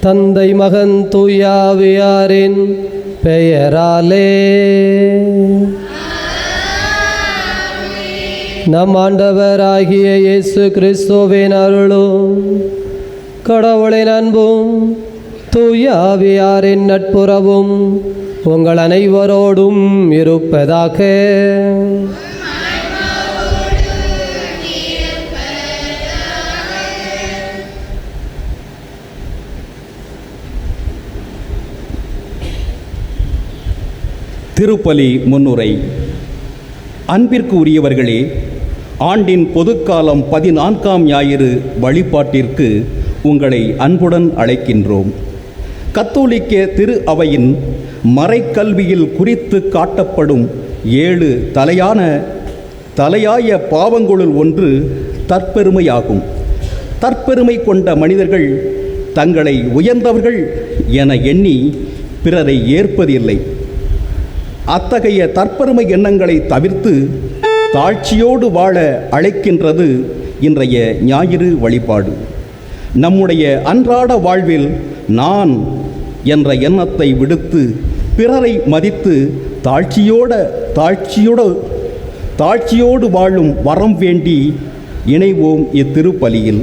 தந்தை மகன் தூயாவியாரின் பெயராலே. நம் ஆண்டவராகிய இயேசு கிறிஸ்துவின் அருளும் கடவுளின் அன்பும் தூயாவியாரின் நட்புறவும் உங்கள் அனைவரோடும் இருப்பதாக. திருப்பலி முன்னுரை. அன்பிற்கு உரியவர்களே, ஆண்டின் பொதுக்காலம் 14ஆம் ஞாயிறு வழிபாட்டிற்கு உங்களை அன்புடன் அழைக்கின்றோம். கத்தோலிக்க திரு அவையின் மறைக்கல்வியில் குறித்து காட்டப்படும் 7 தலையாய பாவங்களுள் ஒன்று தற்பெருமையாகும். தற்பெருமை கொண்ட மனிதர்கள் தங்களை உயர்ந்தவர்கள் என எண்ணி பிறரை ஏற்பதில்லை. அத்தகைய தற்பெருமை எண்ணங்களை தவிர்த்து தாழ்ச்சியோடு வாழ அழைக்கின்றது இன்றைய ஞாயிறு வழிபாடு. நம்முடைய அன்றாட வாழ்வில் நான் என்ற எண்ணத்தை விடுத்து பிறரை மதித்து தாழ்ச்சியோடு வாழும் வரம் வேண்டி இணைவோம் இத்திருப்பலியில்.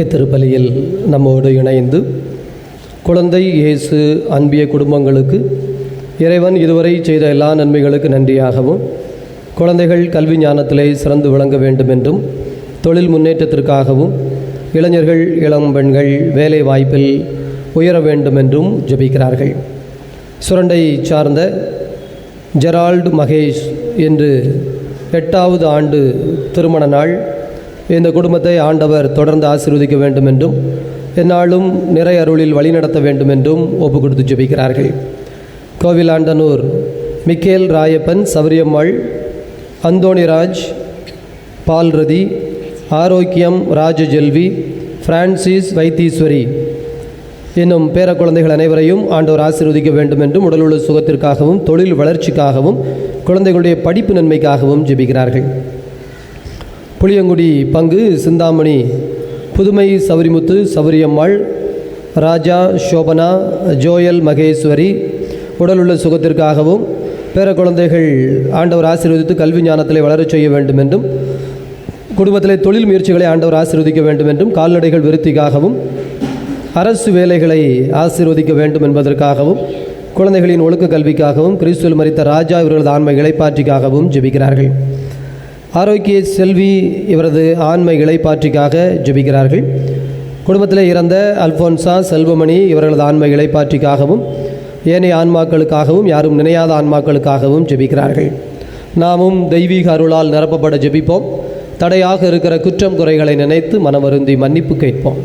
இத்திருப்பலியில் நம்மோடு இணைந்து குழந்தை இயேசு அன்பிய குடும்பங்களுக்கு இறைவன் இதுவரை செய்த எல்லா நன்மைகளுக்கு நன்றியாகவும், குழந்தைகள் கல்வி ஞானத்திலே சிறந்து விளங்க வேண்டும் என்றும், தொழில் முன்னேற்றத்திற்காகவும், இளைஞர்கள் இளம் பெண்கள் வேலை வாய்ப்பில் உயர வேண்டும் என்றும் ஜெபிக்கிறார்கள். சுரண்டை சார்ந்த ஜெரால்டு மகேஷ் என்று 8வது ஆண்டு திருமண நாள். இந்த குடும்பத்தை ஆண்டவர் தொடர்ந்து ஆசீர்வதிக்க வேண்டும் என்றும், எந்நாளும் நிறை அருளில் வழிநடத்த வேண்டும் என்றும் ஒப்பு கொடுத்து ஜெபிக்கிறார்கள். கோவிலாண்டனூர் மிக்கேல் ராயப்பன், சவரியம்மாள், அந்தோணிராஜ், பால்ரதி, ஆரோக்கியம், ராஜஜெல்வி, பிரான்சிஸ், வைத்தீஸ்வரி என்னும் பேர குழந்தைகள் அனைவரையும் ஆண்டவர் ஆசீர்வதிக்க வேண்டும் என்றும், உடலுள்ள சுகத்திற்காகவும், தொழில் வளர்ச்சிக்காகவும், குழந்தைகளுடைய படிப்பு நன்மைக்காகவும் ஜெபிக்கிறார்கள். புளியங்குடி பங்கு சிந்தாமணி, புதுமை சவரிமுத்து, சவரியம்மாள், ராஜா, சோபனா, ஜோயல், மகேஸ்வரி உடலுள்ள சுகத்திற்காகவும், பேர குழந்தைகள் ஆண்டவர் ஆசீர்வதித்து கல்வி ஞானத்திலே வளரச் செய்ய வேண்டும் என்றும், குடும்பத்திலே தொழில் முயற்சிகளை ஆண்டவர் ஆசீர்வதிக்க வேண்டும் என்றும், கால்நடைகள் விருத்திக்காகவும், அரசு வேலைகளை ஆசீர்வதிக்க வேண்டும் என்பதற்காகவும், குழந்தைகளின் ஒழுக்க கல்விக்காகவும், கிறிஸ்துவில் மரித்த ராஜா இவர்களது ஆன்மை இளைப்பாற்றிக்காகவும் ஜெபிக்கிறார்கள். ஆரோக்கிய செல்வி இவரது ஆன்மை இளைப்பாற்றிக்காக ஜெபிக்கிறார்கள். குடும்பத்தில் இறந்த அல்போன்சா, செல்வமணி இவர்களது ஆன்மை இளைப்பாற்றிக்காகவும், ஏனைய ஆன்மாக்களுக்காகவும், யாரும் நினையாத ஆன்மாக்களுக்காகவும் ஜெபிக்கிறார்கள். நாமும் தெய்வீக அருளால் நிரப்பப்பட ஜெபிப்போம். தடையாக இருக்கிற குற்றம் குறைகளை நினைத்து மனமருந்தி மன்னிப்பு கேட்போம்.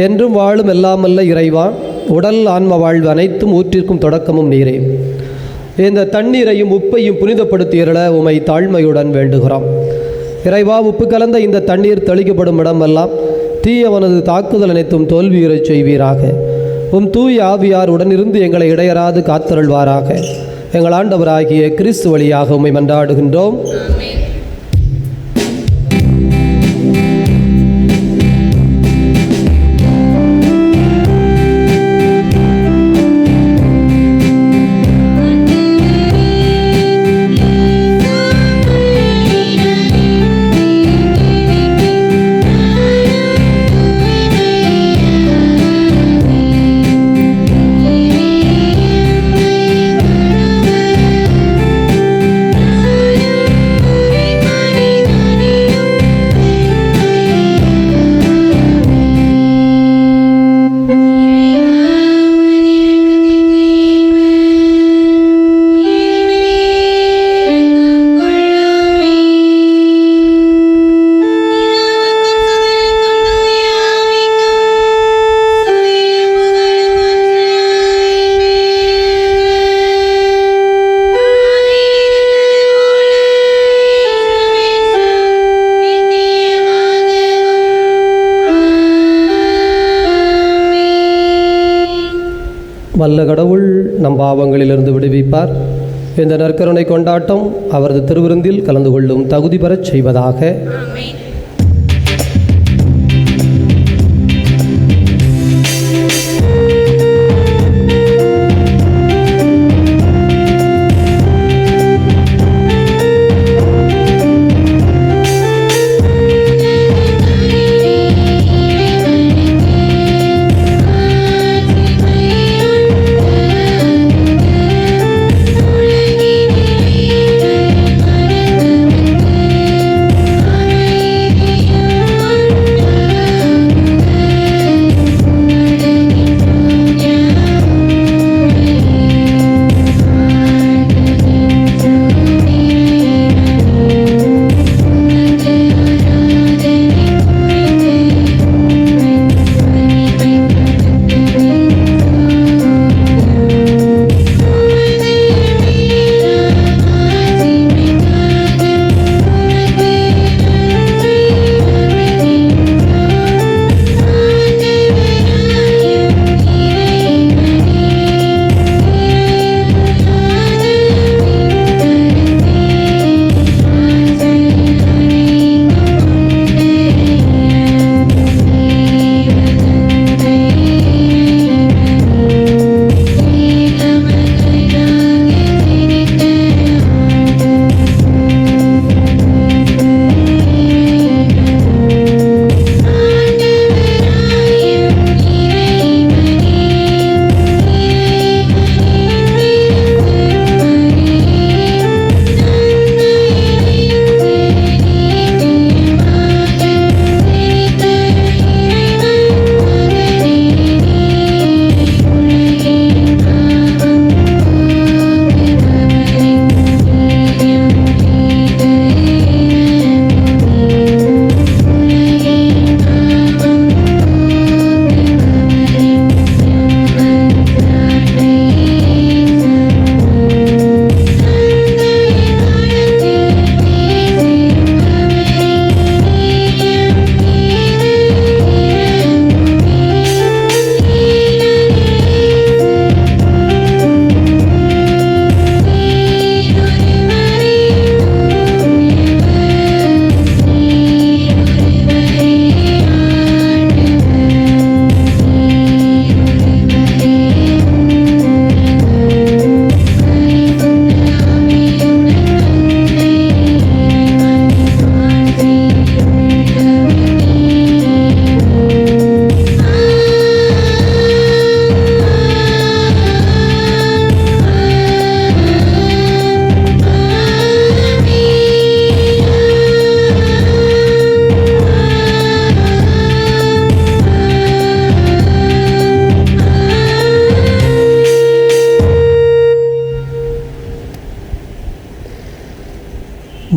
என்றும் வாழும் எல்லாமல்ல இறைவா, உடல் ஆன்ம வாழ்வு அனைத்தும் ஊற்றிற்கும் தொடக்கமும் நீரே. இந்த தண்ணீரையும் உப்பையும் புனிதப்படுத்தியருள உமை தாழ்மையுடன் வேண்டுகிறோம். இறைவா, உப்பு கலந்த இந்த தண்ணீர் தெளிக்கப்படும் இடமெல்லாம் தீயவனது தாக்குதல் அனைத்தும் தோல்வியுறச் செய்வீராக. தூய ஆவியார் உடனிருந்து எங்களை இடையராது காத்தருள்வாராக. எங்கள் ஆண்டவராகிய கிறிஸ்து வழியாக உம்மை மன்றாடுகின்றோம். வல்ல கடவுள் நம் பாவங்களிலிருந்து விடுவிப்பார். இந்த நற்கருணை கொண்டாட்டம் அவரது திருவிருந்தில் கலந்து கொள்ளும் தகுதி பெறச் செய்வதாக.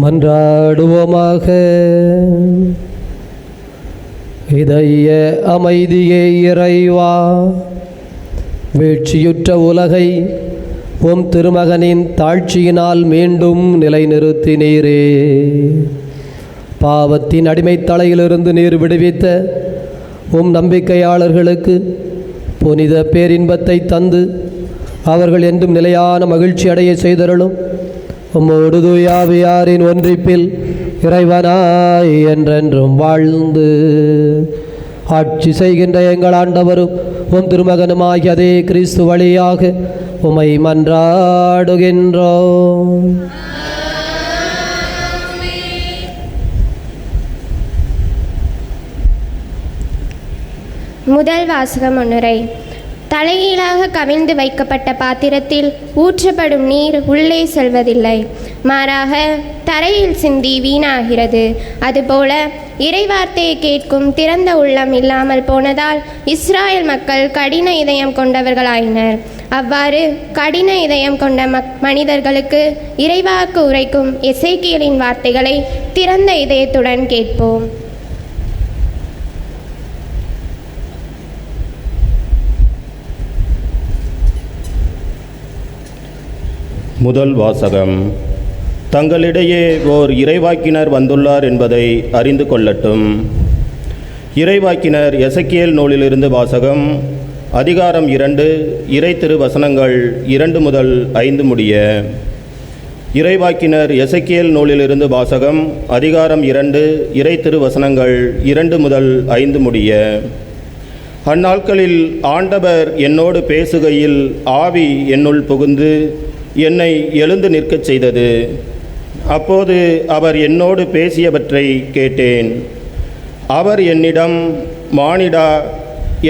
மன்றாடுவோமாக. இதய அமைதியே இறைவா, வீழ்ச்சியுற்ற உலகை உம் திருமகனின் தாழ்ச்சியினால் மீண்டும் நிலைநிறுத்தினீரே. பாவத்தின் அடிமைத்தலையிலிருந்து நீர் விடுவித்த உம் நம்பிக்கையாளர்களுக்கு புனித பேரின்பத்தை தந்து அவர்கள் என்றும் நிலையான மகிழ்ச்சி அடைய செய்தருளும். உம்மோடு தூயாவியாரின் ஒன்றிப்பில் இறைவனாய் என்றென்றும் வாழ்ந்து ஆட்சி செய்கின்ற எங்கள் ஆண்டவரும் உம் திருமகனுமாகிய அதே கிறிஸ்து வழியாக உம்மை மன்றாடுகின்றோம். முதல் வாசக முன்னுரை. தலைகீழாக கவிழ்ந்து வைக்கப்பட்ட பாத்திரத்தில் ஊற்றப்படும் நீர் உள்ளே செல்வதில்லை, மாறாக தரையில் சிந்தி வீணாகிறது. அதுபோல இறைவார்த்தையை கேட்கும் திறந்த உள்ளம் இல்லாமல் போனதால் இஸ்ராயல் மக்கள் கடின இதயம் கொண்டவர்களாயினர். அவ்வாறு கடின இதயம் கொண்ட மனிதர்களுக்கு இறைவாக்கு உரைக்கும் எசேக்கியலின் வார்த்தைகளை திறந்த இதயத்துடன் கேட்போம். முதல் வாசகம். தங்களிடையே ஓர் இறைவாக்கினர் வந்துள்ளார் என்பதை அறிந்து கொள்ளட்டும். இறைவாக்கினர் எசேக்கியேல் நூலிலிருந்து வாசகம். அதிகாரம் 2, இறை திரு வசனங்கள் 2 முதல் 5 முடிய. இறைவாக்கினர் எசேக்கியேல் நூலிலிருந்து வாசகம். அதிகாரம் 2, இறை திருவசனங்கள் 2 முதல் 5 முடிய. அந்நாட்களில் ஆண்டவர் என்னோடு பேசுகையில் ஆவி என்னுள் புகுந்து என்னை எழுந்து நிற்கச் செய்தது. அப்போது அவர் என்னோடு பேசியவற்றை கேட்டேன். அவர் என்னிடம், மானிடா,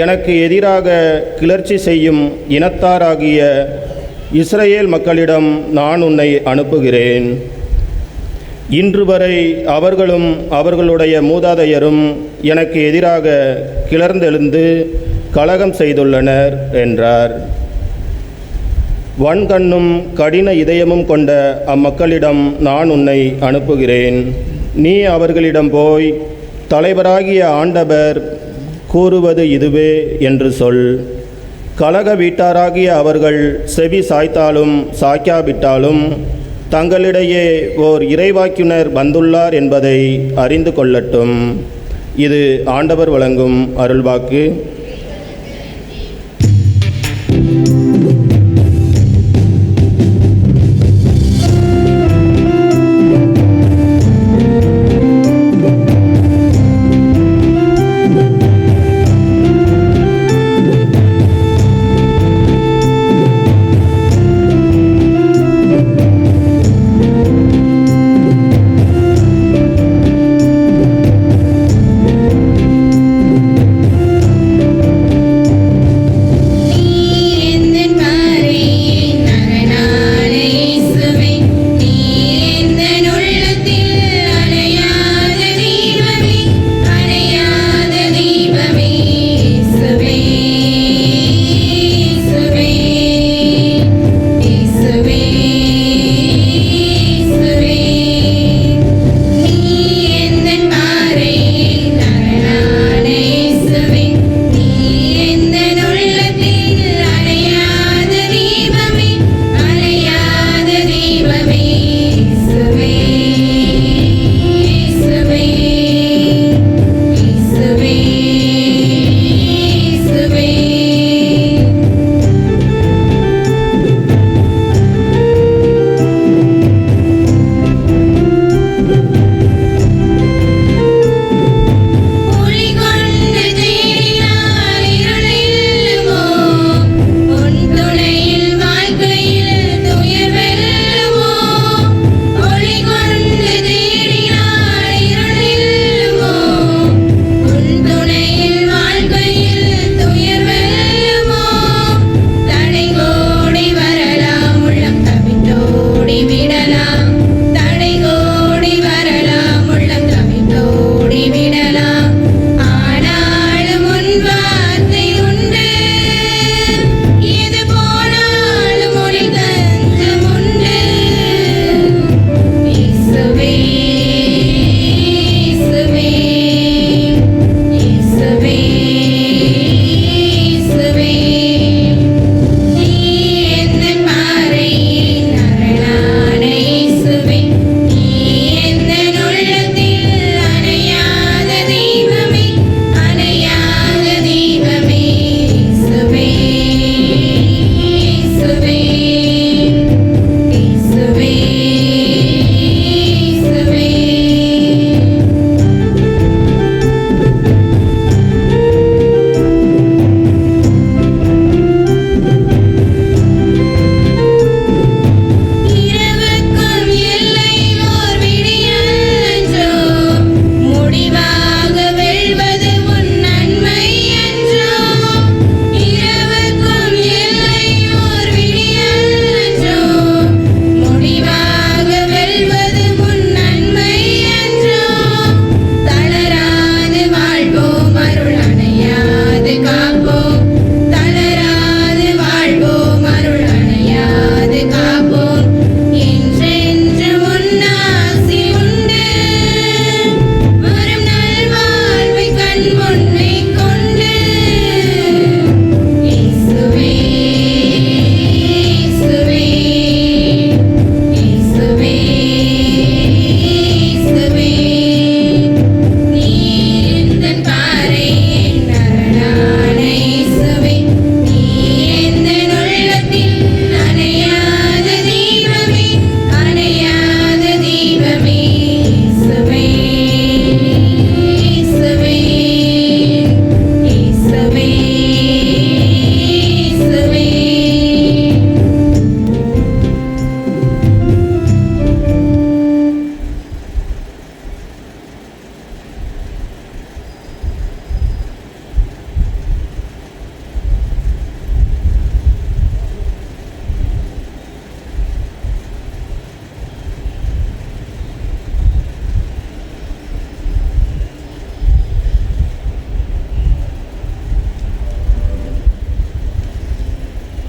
எனக்கு எதிராக கிளர்ச்சி செய்யும் இனத்தாராகிய இஸ்ரவேல் மக்களிடம் நான் உன்னை அனுப்புகிறேன். இன்று வரை அவர்களும் அவர்களுடைய மூதாதையரும் எனக்கு எதிராக கிளர்ந்தெழுந்து கலகம் செய்துள்ளனர் என்றார். வன்கண்ணும் கடின இதயமும் கொண்ட அம்மக்களிடம் நான் உன்னை அனுப்புகிறேன். நீ அவர்களிடம் போய், தலைவராகிய ஆண்டவர் கூறுவது இதுவே என்று சொல். கலக வீட்டாராகிய அவர்கள் செவி சாய்த்தாலும் சாய்க்காவிட்டாலும் தங்களிடையே ஓர் இறைவாக்கினர் வந்துள்ளார் என்பதை அறிந்து கொள்ளட்டும். இது ஆண்டவர் வழங்கும் அருள்வாக்கு.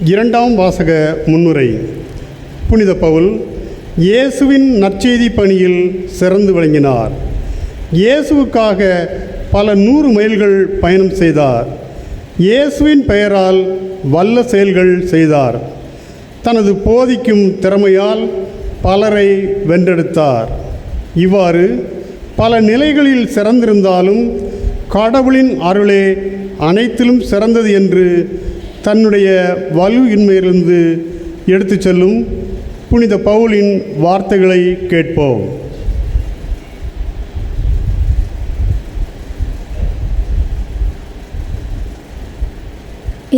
இரண்டாம் வாசக முன்னுரை. புனித பவுல் இயேசுவின் நற்செய்தி பணியில் சிறந்து விளங்கினார். இயேசுவுக்காக பல 100 மைல்கள் பயணம் செய்தார். இயேசுவின் பெயரால் வல்ல செயல்கள் செய்தார். தனது போதிக்கும் திறமையால் பலரை வென்றெடுத்தார். இவ்வாறு பல நிலைகளில் சிறந்திருந்தாலும் கடவுளின் அருளே அனைத்திலும் சிறந்தது என்று தன்னுடைய வலுவின்மையிலிருந்து எடுத்துச் செல்லும் புனித பவுலின் வார்த்தைகளை கேட்போம்.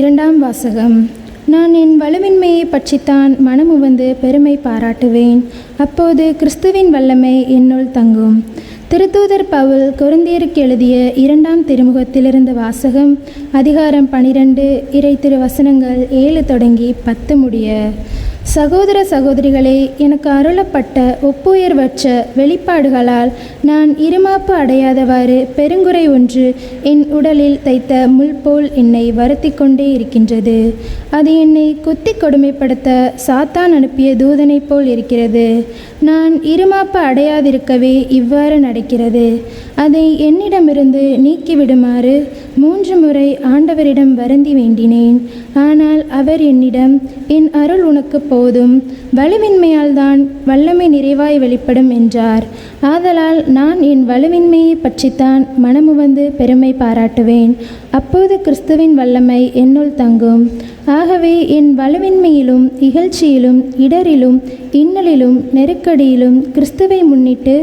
இரண்டாம் வாசகம். நான் என் வலுவின்மையை பற்றித்தான் மனமுவந்து பெருமை பாராட்டுவேன். அப்போது கிறிஸ்துவின் வல்லமை என்னுள் தங்கும். திருத்தூதர் பவுல் கொரிந்தியருக்கு எழுதிய 2ஆம் திருமுகத்திலிருந்து வாசகம். அதிகாரம் 12 இறை திருவசனங்கள் 7 தொடங்கி 10 முடிய. சகோதர சகோதரிகளே, எனக்கு அருளப்பட்ட ஒப்புயர்வற்ற வெளிப்பாடுகளால் நான் இருமாப்பு அடையாதவாறு பெருங்குறை ஒன்று என் உடலில் தைத்த முள் போல் என்னை வருத்தி கொண்டே இருக்கின்றது. அது என்னை குத்தி கொடுமைப்படுத்த சாத்தான் அனுப்பிய தூதனைப் போல் இருக்கிறது. நான் இருமாப்பு அடையாதிருக்கவே இவ்வாறு நடக்கிறது. அதை என்னிடமிருந்து நீக்கிவிடுமாறு 3 முறை ஆண்டவரிடம் வருந்தி வேண்டினேன். ஆனால் அவர் என்னிடம், என் அருள் உனக்கு போதும், வலுவின்மையால் தான் வல்லமை நிறைவாய் வெளிப்படும் என்றார். ஆதலால் நான் என் வலுவின்மையை பற்றித்தான் மனமுவந்து பெருமை பாராட்டுவேன். அப்போது கிறிஸ்துவின் வல்லமை என்னுள் தங்கும். ஆகவே என் வலுவின்மையிலும் இகழ்ச்சியிலும் இடரிலும் இன்னலிலும் நெருக்கடியிலும் கிறிஸ்துவை முன்னிட்டு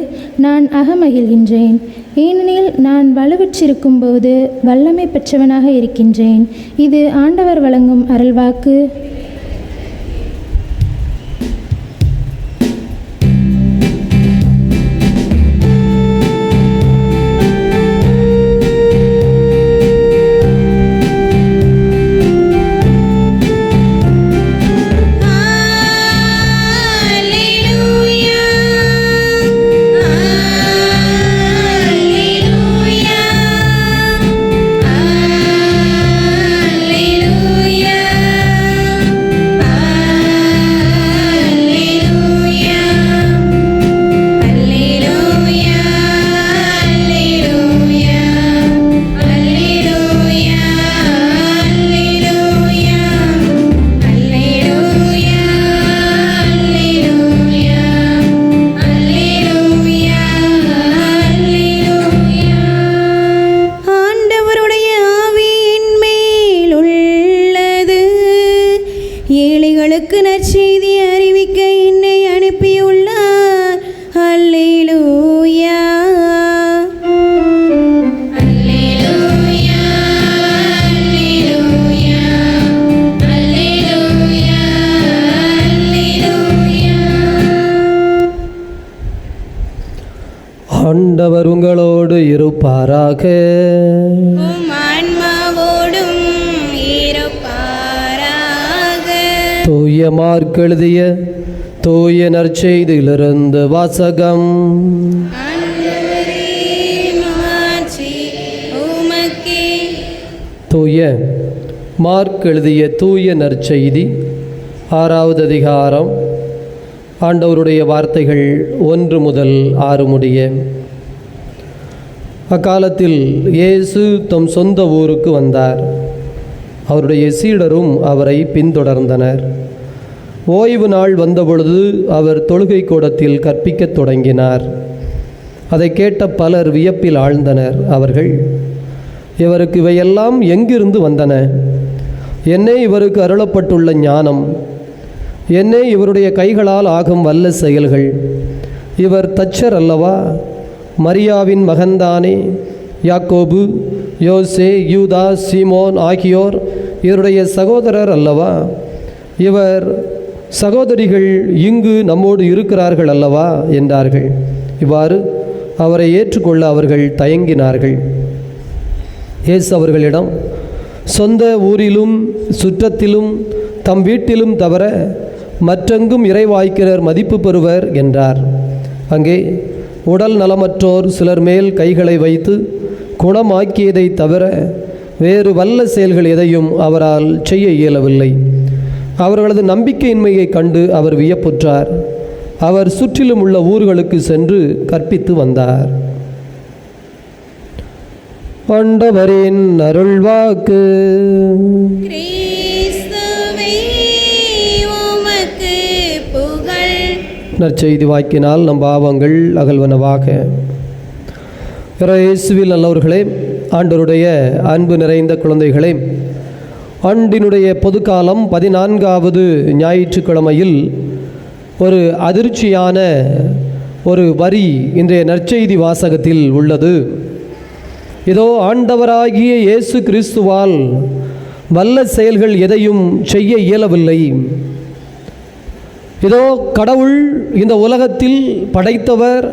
நான் அகமகிழ்கின்றேன். ஏனெனில் நான் வலுவிற்றிருக்கும் போது வல்லமை பெற்றவனாக இருக்கின்றேன். இது ஆண்டவர் வழங்கும் அருள்வாக்கு. ஏழைகளுக்கு நற்செய்தி அறிவிக்க என்னை அனுப்பியுள்ளார். அல்லேலூயா, அல்லேலூயா, அல்லேலூயா, அல்லேலூயா, அல்லேலூயா. ஆண்டவர் உங்களோடு இருப்பாராக. உம் ஆன்மாவோடும் இருப்பாராக. தூய மார்க் எழுதிய தூய நற்செய்தியிலிருந்து வாசகம். ஆண்டவரே, மாட்சி உமக்கே. தூய மார்க் எழுதிய தூய நற்செய்தி 6வது அதிகாரம். ஆண்டவருடைய வார்த்தைகள் 1 முதல் 6 முடிய. அக்காலத்தில் இயேசு தம் சொந்த ஊருக்கு வந்தார். அவருடைய சீடரும் அவரை பின்தொடர்ந்தனர். ஓய்வு நாள் வந்தபொழுது அவர் தொழுகை கூடத்தில் கற்பிக்கத் தொடங்கினார். அதை கேட்ட பலர் வியப்பில் ஆழ்ந்தனர். அவர்கள், இவருக்கு இவையெல்லாம் எங்கிருந்து வந்தன? என்னே இவருக்கு அருளப்பட்டுள்ள ஞானம்? என்னே இவருடைய கைகளால் ஆகும் வல்ல செயல்கள்? இவர் தச்சர் அல்லவா? மரியாவின் மகன்தானே? யாக்கோபு, யோசே, யூதா, சீமோன் ஆகியோர் இவருடைய சகோதரர் அல்லவா? இவர் சகோதரிகள் இங்கு நம்மோடு இருக்கிறார்கள் அல்லவா என்றார்கள். இவ்வாறு அவரை ஏற்றுக்கொள்ள அவர்கள் தயங்கினார்கள். இயேசு அவர்களிடம், சொந்த ஊரிலும் சுற்றத்திலும் தம் வீட்டிலும் தவிர மற்றெங்கும் இறைவாய்க்கினர் மதிப்பு பெறுவர் என்றார். அங்கே உடல் நலமற்றோர் சிலர் மேல் கைகளை வைத்து குணமாக்கியதை தவிர வேறு வல்ல செயல்கள் எதையும் அவரால் செய்ய இயலவில்லை. அவர்களது நம்பிக்கையின்மையை கண்டு அவர் வியப்புற்றார். அவர் சுற்றிலும் உள்ள ஊர்களுக்கு சென்று கற்பித்து வந்தார். ஆண்டவரின் அருள்வாக்கு. கிறிஸ்துவே உமக்கு புகழ். நற்செய்தி வாக்கினால் நம் பாவங்கள் அகல்வனவாக. இயேசுவில் நல்லவர்களே, ஆண்டவருடைய அன்பு நிறைந்த குழந்தைகளே, ஆண்டினுடைய பொதுக்காலம் 14வது ஞாயிற்றுக்கிழமையில் ஒரு அதிர்ச்சியான ஒரு வரி இன்றைய நற்செய்தி வாசகத்தில் உள்ளது. இதோ ஆண்டவராகிய இயேசு கிறிஸ்துவால் வல்ல செயல்கள் எதையும் செய்ய இயலவில்லை. இதோ கடவுள் இந்த உலகத்தில் படைத்தவர்,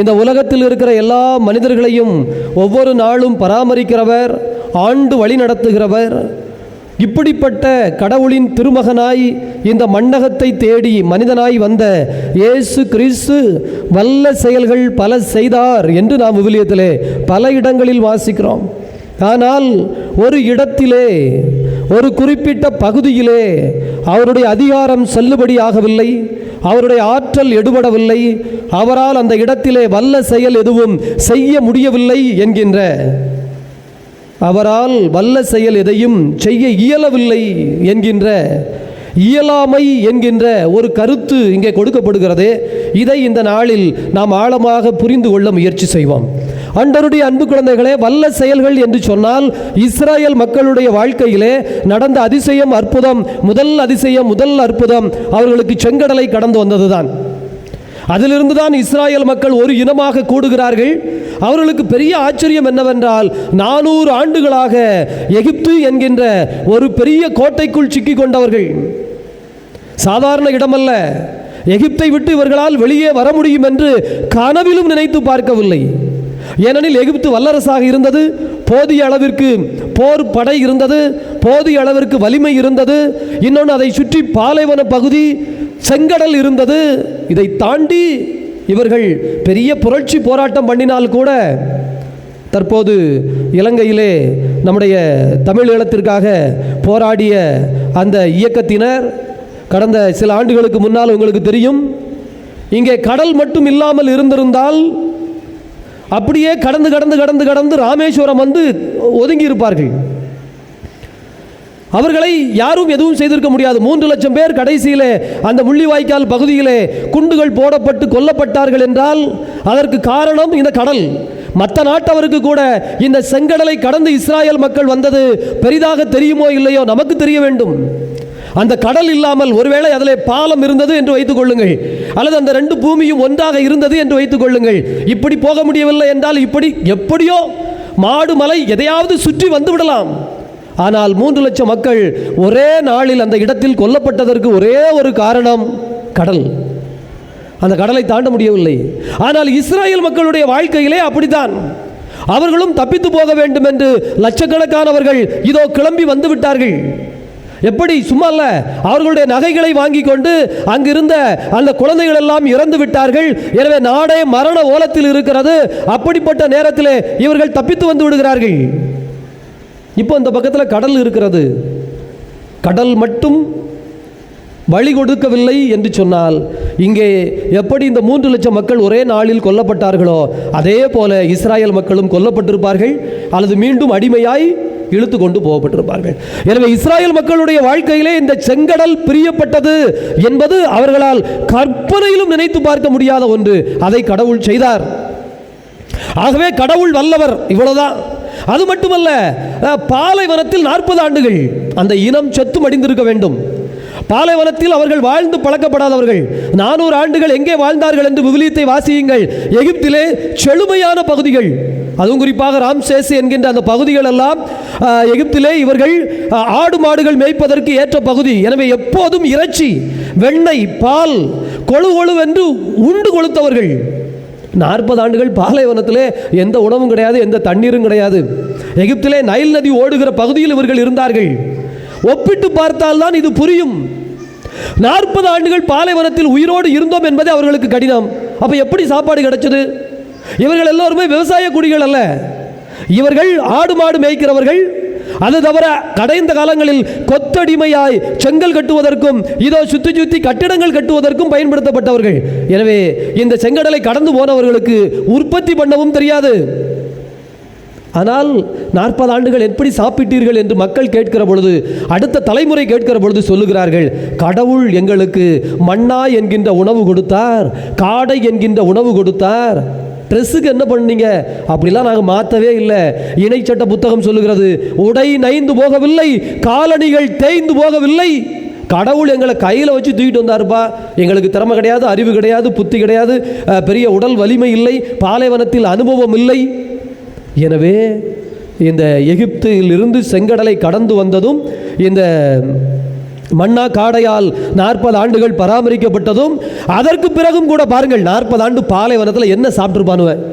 இந்த உலகத்தில் இருக்கிற எல்லா மனிதர்களையும் ஒவ்வொரு நாளும் பராமரிக்கிறவர், ஆண்டு வழி நடத்துகிறவர். இப்படிப்பட்ட கடவுளின் திருமகனாய் இந்த மண்ணகத்தை தேடி மனிதனாய் வந்த இயேசு கிறிஸ்து வல்ல செயல்கள் பல செய்தார் என்று நாம் விவிலியத்திலே பல இடங்களில் வாசிக்கிறோம். ஆனால் ஒரு இடத்திலே, ஒரு குறிப்பிட்ட பகுதியிலே அவருடைய அதிகாரம் செல்லுபடியாகவில்லை, அவருடைய ஆற்றல் எடுபடவில்லை, அவரால் அந்த இடத்திலே வல்ல செயல் எதுவும் செய்ய முடியவில்லை என்கின்ற, அவரால் வல்ல செயல் எதையும் செய்ய இயலவில்லை என்கின்ற, இயலாமை என்கின்ற ஒரு கருத்து இங்கே கொடுக்கப்படுகிறது. இதை இந்த நாளில் நாம் ஆழமாக புரிந்து கொள்ள முயற்சி செய்வோம். ஆண்டவருடைய அன்பு குழந்தைகளே, வல்ல செயல்கள் என்று சொன்னால் இஸ்ராயல் மக்களுடைய வாழ்க்கையிலே நடந்த அதிசயம், அற்புதம், முதல் அதிசயம், முதல் அற்புதம் அவர்களுக்கு செங்கடலை கடந்து வந்ததுதான். அதிலிருந்து தான் இஸ்ராயல் மக்கள் ஒரு இனமாக கூடுகிறார்கள். அவர்களுக்கு பெரிய ஆச்சரியம் என்னவென்றால், 400 ஆண்டுகளாக எகிப்து என்கின்ற ஒரு பெரிய கோட்டைக்குள் சிக்கிக் கொண்டவர்கள். சாதாரண இடமல்ல. எகிப்தை விட்டு இவர்களால் வெளியே வர முடியும் என்று கனவிலும் நினைத்து பார்க்கவில்லை. ஏனெனில் எகிப்து வல்லரசாக இருந்தது, போதிய அளவிற்கு போர் படை இருந்தது, போதிய அளவிற்கு வலிமை இருந்தது. இன்னொன்று, அதை சுற்றி பாலைவன பகுதி, செங்கடல் இருந்தது. இதை தாண்டி இவர்கள் பெரிய புரட்சி போராட்டம் பண்ணினால் கூட, தற்போது இலங்கையிலே நம்முடைய தமிழ் ஈழத்திற்காக போராடிய அந்த இயக்கத்தினர் கடந்த சில ஆண்டுகளுக்கு முன்னால் உங்களுக்கு தெரியும், இங்கே கடல் மட்டும் இல்லாமல் இருந்திருந்தால் அப்படியே கடந்து கடந்து கடந்து கடந்து ராமேஸ்வரம் வந்து ஒதுங்கி இருப்பார்கள். அவர்களை யாரும் எதுவும் செய்திருக்க முடியாது. 3 லட்சம் பேர் கடைசியிலே அந்த முள்ளிவாய்க்கால் பகுதியிலே குண்டுகள் போடப்பட்டு கொல்லப்பட்டார்கள் என்றால் அதற்கு காரணம் இந்த கடல். மற்ற நாட்டவருக்கு கூட இந்த செங்கடலை கடந்து இஸ்ராயல் மக்கள் வந்தது பெரிதாக தெரியுமோ இல்லையோ, நமக்கு தெரிய வேண்டும். அந்த கடல் இல்லாமல் ஒருவேளை அதிலே பாலம் இருந்தது என்று வைத்துக் கொள்ளுங்கள், அல்லது அந்த 2 பூமியும் ஒன்றாக இருந்தது என்று வைத்துக் கொள்ளுங்கள். இப்படி போக முடியவில்லை என்றால் இப்படி எப்படியோ மாடு மலை எதையாவது சுற்றி வந்து விடலாம். ஆனால் 3 லட்சம் மக்கள் ஒரே நாளில் அந்த இடத்தில் கொல்லப்பட்டதற்கு ஒரே ஒரு காரணம் கடல். அந்த கடலை தாண்ட முடியவில்லை. ஆனால் இஸ்ராயல் மக்களுடைய வாழ்க்கையிலே அப்படித்தான். அவர்களும் தப்பித்து போக வேண்டும் என்று லட்சக்கணக்கானவர்கள் இதோ கிளம்பி வந்து விட்டார்கள். எப்படி? சும்மா அல்ல. அவர்களுடைய நகைகளை வாங்கி கொண்டு அங்கிருந்த அந்த குழந்தைகள் எல்லாம் இறந்து விட்டார்கள். எனவே நாடே மரண ஓலத்தில் இருக்கிறது. அப்படிப்பட்ட நேரத்திலே இவர்கள் தப்பித்து வந்து விடுகிறார்கள். இப்போ இந்த பக்கத்தில் கடல் இருக்கிறது. கடல் மட்டும் வழி கொடுக்கவில்லை என்று சொன்னால், இங்கே எப்படி இந்த 3 லட்சம் மக்கள் ஒரே நாளில் கொல்லப்பட்டார்களோ அதே போல இஸ்ராயல் மக்களும் கொல்லப்பட்டிருப்பார்கள், அல்லது மீண்டும் அடிமையாய் இழுத்து கொண்டு போகப்பட்டிருப்பார்கள். எனவே இஸ்ராயல் மக்களுடைய வாழ்க்கையிலே இந்த செங்கடல் பிரியப்பட்டது என்பது அவர்களால் கற்பனையிலும் நினைத்து பார்க்க முடியாத ஒன்று. அதை கடவுள் செய்தார். ஆகவே கடவுள் வல்லவர், இவ்வளவுதான். அது மட்டுமல்ல, பாலைவனத்தில் 40 ஆண்டுகள் அந்த இனம் செத்து மடிந்திருக்க வேண்டும். பாலைவனத்தில் அவர்கள் வாழ்ந்து பழக்கப்படாதவர்கள். 400 ஆண்டுகள் எங்கே வாழ்ந்தார்கள் என்று விவிலியத்தை வாசியுங்கள். எகிப்திலே செழுமையான பகுதிகள், அதுவும் குறிப்பாக ராம்சேஸ் என்கின்ற அந்த பகுதிகள் எல்லாம் எகிப்திலே இவர்கள் ஆடு மாடுகள் மேய்ப்பதற்கு ஏற்ற பகுதி. எனவே எப்போதும் இறைச்சி, வெண்ணெய், பால் கொழு கொழுவென்று உண்டு கொளுத்தவர்கள். 40 ஆண்டுகள் பாலைவனத்திலே எந்த உணவும் கிடையாது, எந்த தண்ணீரும் கிடையாது. எகிப்திலே நைல் நதி ஓடுகிற பகுதியில் இவர்கள் இருந்தார்கள். ஒப்பிட்டு பார்த்தால்தான் இது புரியும். 40 ஆண்டுகள் பாலைவனத்தில் உயிரோடு இருந்தோம் என்பது அவர்களுக்கு கடினம். அப்ப எப்படி சாப்பாடு கிடைச்சது? இவர்கள் எல்லோருமே விவசாய குடிகள் அல்ல. இவர்கள் ஆடு மாடு மேய்க்கிறவர்கள். அது தவிர கடைந்த காலங்களில் கொத்தடிமையாய் செங்கல் கட்டுவதற்கும் இதோ சுத்தி சுத்தி கட்டிடங்கள் கட்டுவதற்கும் பயன்படுத்தப்பட்டவர்கள். எனவே இந்த செங்கடலை கடந்து போனவர்களுக்கு உற்பத்தி பண்ணவும் தெரியாது. ஆனால் 40 ஆண்டுகள் எப்படி சாப்பிட்டீர்கள் என்று மக்கள் கேட்கிற பொழுது, அடுத்த தலைமுறை கேட்கிற பொழுது சொல்லுகிறார்கள், கடவுள் எங்களுக்கு மன்னா என்கின்ற உணவு கொடுத்தார், காடை என்கின்ற உணவு கொடுத்தார். ட்ரெஸ்ஸுக்கு என்ன பண்ணீங்க? அப்படிலாம் நாங்கள் மாற்றவே இல்லை. இணைச்சட்ட புத்தகம் சொல்லுகிறது, உடை நைந்து போகவில்லை, காலணிகள் தேய்ந்து போகவில்லை. கடவுள் எங்களை கையில் வச்சு தூக்கிட்டு வந்தாருப்பா. எங்களுக்கு திறமை கிடையாது, அறிவு கிடையாது, புத்தி கிடையாது, பெரிய உடல் வலிமை இல்லை, பாலைவனத்தில் அனுபவம் இல்லை. எனவே இந்த எகிப்தில் இருந்து செங்கடலை கடந்து வந்ததும், இந்த மன்னா காடையால் 40 ஆண்டுகள் பராமரிக்கப்பட்டதும், அதற்கு பிறகும் கூட பாருங்கள், 40 ஆண்டு பாலைவனத்தில் என்ன சாப்பிட்டுருப்பானுவன்.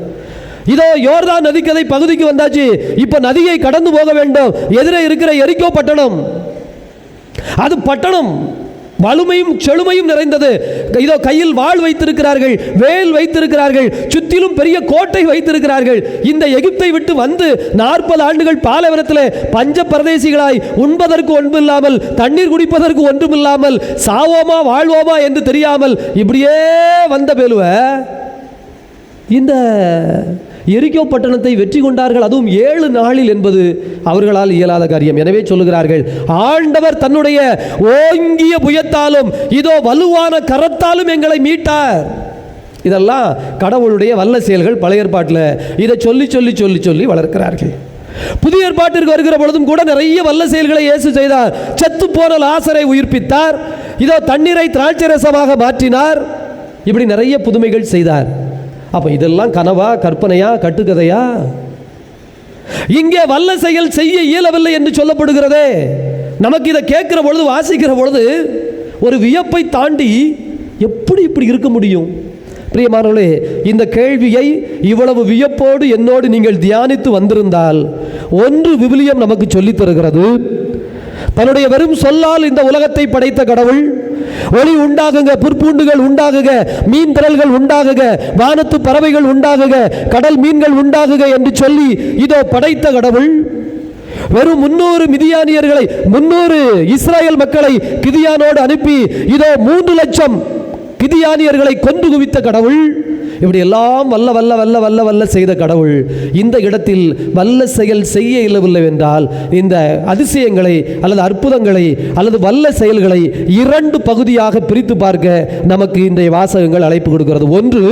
இதோ யோர்தான் நதிக்கரை பகுதிக்கு வந்தாச்சு. இப்ப நதியை கடந்து போக வேண்டும். எதிரே இருக்கிற எரிகோ பட்டணம், அது பட்டணம் வலுமையும் செழுமையும் நிறைந்தது. இதோ கையில் வாள் வைத்திருக்கிறார்கள், வேல் வைத்திருக்கிறார்கள், சுற்றிலும் பெரிய கோட்டை வைத்திருக்கிறார்கள். இந்த எகிப்தை விட்டு வந்து 40 ஆண்டுகள் பாலைவனத்தில் பஞ்ச பிரதேசிகளாய், உண்பதற்கு ஒன்றுமில்லாமல், தண்ணீர் குடிப்பதற்கு ஒன்றுமில்லாமல், சாவோமா வாழ்வோமா என்று தெரியாமல் இப்படியே வந்த பேலுவ இந்த எரிகோ பட்டணத்தை வெற்றி கொண்டார்கள். அதுவும் 7 நாளில் என்பது அவர்களால் இயலாத காரியம். எனவே சொல்லுகிறார்கள், ஆண்டவர் தன்னுடைய ஓங்கிய புயத்தாலும் இதோ வலுவான கரத்தாலும் எங்களை மீட்டார். இதெல்லாம் கடவுளுடைய வல்ல செயல்கள். பழைய ஏற்பாட்டில் இதை சொல்லி சொல்லி சொல்லி சொல்லி வளர்க்கிறார்கள். புதிய ஏற்பாட்டிற்கு வருகிற பொழுதும் கூட நிறைய வல்ல செயல்களை இயேசு செய்தார். செத்து போன லாசரை உயிர்ப்பித்தார். இதோ தண்ணீரை திராட்சை ரசமாக மாற்றினார். இப்படி நிறைய புதுமைகள் செய்தார். அப்ப இதெல்லாம் கனவா, கற்பனையா, கட்டுக்கதையா? இங்கே வல்ல செயல் செய்ய இயலவில்லை என்று சொல்லப்படுகிறதே. நமக்கு இதை கேட்கிற பொழுது, வாசிக்கிற பொழுது ஒரு வியப்பை தாண்டி எப்படி இப்படி இருக்க முடியும்? பிரியமானவர்களே, இந்த கேள்வியை இவ்வளவு வியப்போடு என்னோடு நீங்கள் தியானித்து வந்திருந்தால், ஒன்று விவிலியம் நமக்கு சொல்லித் தருகிறது. தன்னுடைய வெறும் சொல்லால் இந்த உலகத்தை படைத்த கடவுள், ஒளி உண்டாகுக, புற்பூண்டுகள் உண்டாகுக, மீன் திரள்கள் உண்டாகுக, வானத்து பறவைகள் உண்டாகுக, கடல் மீன்கள் உண்டாகுக என்று சொல்லி இதோ படைத்த கடவுள், வெறும் 300 மிதியானியர்களை, 300 இஸ்ராயல் மக்களை கிதியானோடு அனுப்பி இதோ 3 லட்சம் கிதியானியர்களை கொன்று குவித்த கடவுள், இப்படி எல்லாம் வல்ல வல்ல வல்ல வல்ல வல்ல செய்த கடவுள் இந்த இடத்தில் வல்ல செயல் செய்ய இயலவில்லை என்றால், இந்த அதிசயங்களை அல்லது அற்புதங்களை அல்லது வல்ல செயல்களை 2 பகுதியாக பிரித்து பார்க்க நமக்கு இன்றைய வாசகங்கள் அழைப்பு கொடுக்கிறது. ஒன்று,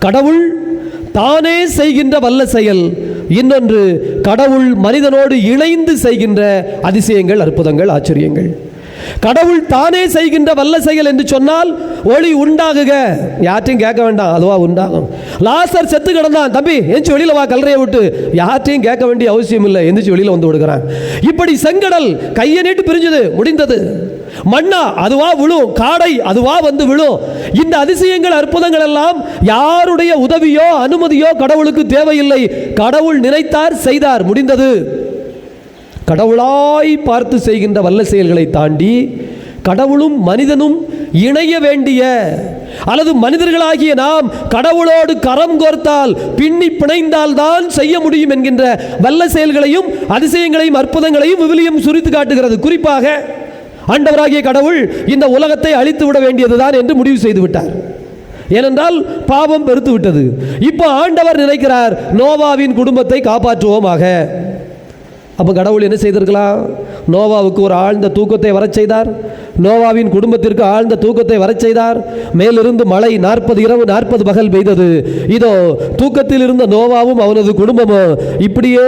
கடவுள் தானே செய்கின்ற வல்ல செயல். இன்னொன்று, கடவுள் மனிதனோடு இணைந்து செய்கின்ற அதிசயங்கள், அற்புதங்கள், ஆச்சரியங்கள். கடவுள் தானே செய்கின்ற வல்ல செயல் என்று சொன்னால், ஒளி உண்டாகுக, யார்ட்டையும் கேட்க வேண்டாம், அதுவா உண்டாகும். லாசர் செத்து கிடந்தான், தம்பி எந்திச்சு வெளியில வா, கல்லறையை விட்டு, யார்ட்டையும் கேட்க வேண்டிய அவசியம் இல்லை, எந்திச்சு வெளியில வந்து விடுகிறான். இப்படி செங்கடல் கையை நீட்டு பிரிஞ்சது, முடிந்தது. மன்னா அதுவா விழும், காடை அதுவா வந்து விழும். இந்த அதிசயங்கள், அற்புதங்கள் எல்லாம் யாருடைய உதவியோ அனுமதியோ கடவுளுக்கு தேவையில்லை. கடவுள் நினைத்தார், செய்தார், முடிந்தது. கடவுளாய் பார்த்து செய்கின்ற வல்ல செயல்களை தாண்டி கடவுளும் மனிதனும் இணைய வேண்டிய, அல்லது மனிதர்களாகிய நாம் கடவுளோடு கரம் கோர்த்தால், பின்னி பிணைந்தால் தான் செய்ய முடியும் என்கின்ற வல்ல செயல்களையும் அதிசயங்களையும் அற்புதங்களையும் விவிலியம் சுரித்து காட்டுகிறது. குறிப்பாக ஆண்டவராகிய கடவுள் இந்த உலகத்தை அழித்து விட வேண்டியதுதான் என்று முடிவு செய்து விட்டார். ஏனென்றால் பாவம் பெருத்து விட்டது. இப்போ ஆண்டவர் நினைக்கிறார், நோவாவின் குடும்பத்தை காப்பாற்றுவோமாக. அப்போ கடவுள் என்ன செய்திருக்கலாம்? நோவாவுக்கு ஒரு ஆழ்ந்த தூக்கத்தை வரச் செய்தார். நோவாவின் குடும்பத்திற்கு ஆழ்ந்த தூக்கத்தை வரச் செய்தார். மேலிருந்து மழை 40 இரவு 40 பகல் பெய்தது. இதோ தூக்கத்தில் இருந்த நோவாவும் அவனது குடும்பமும் இப்படியே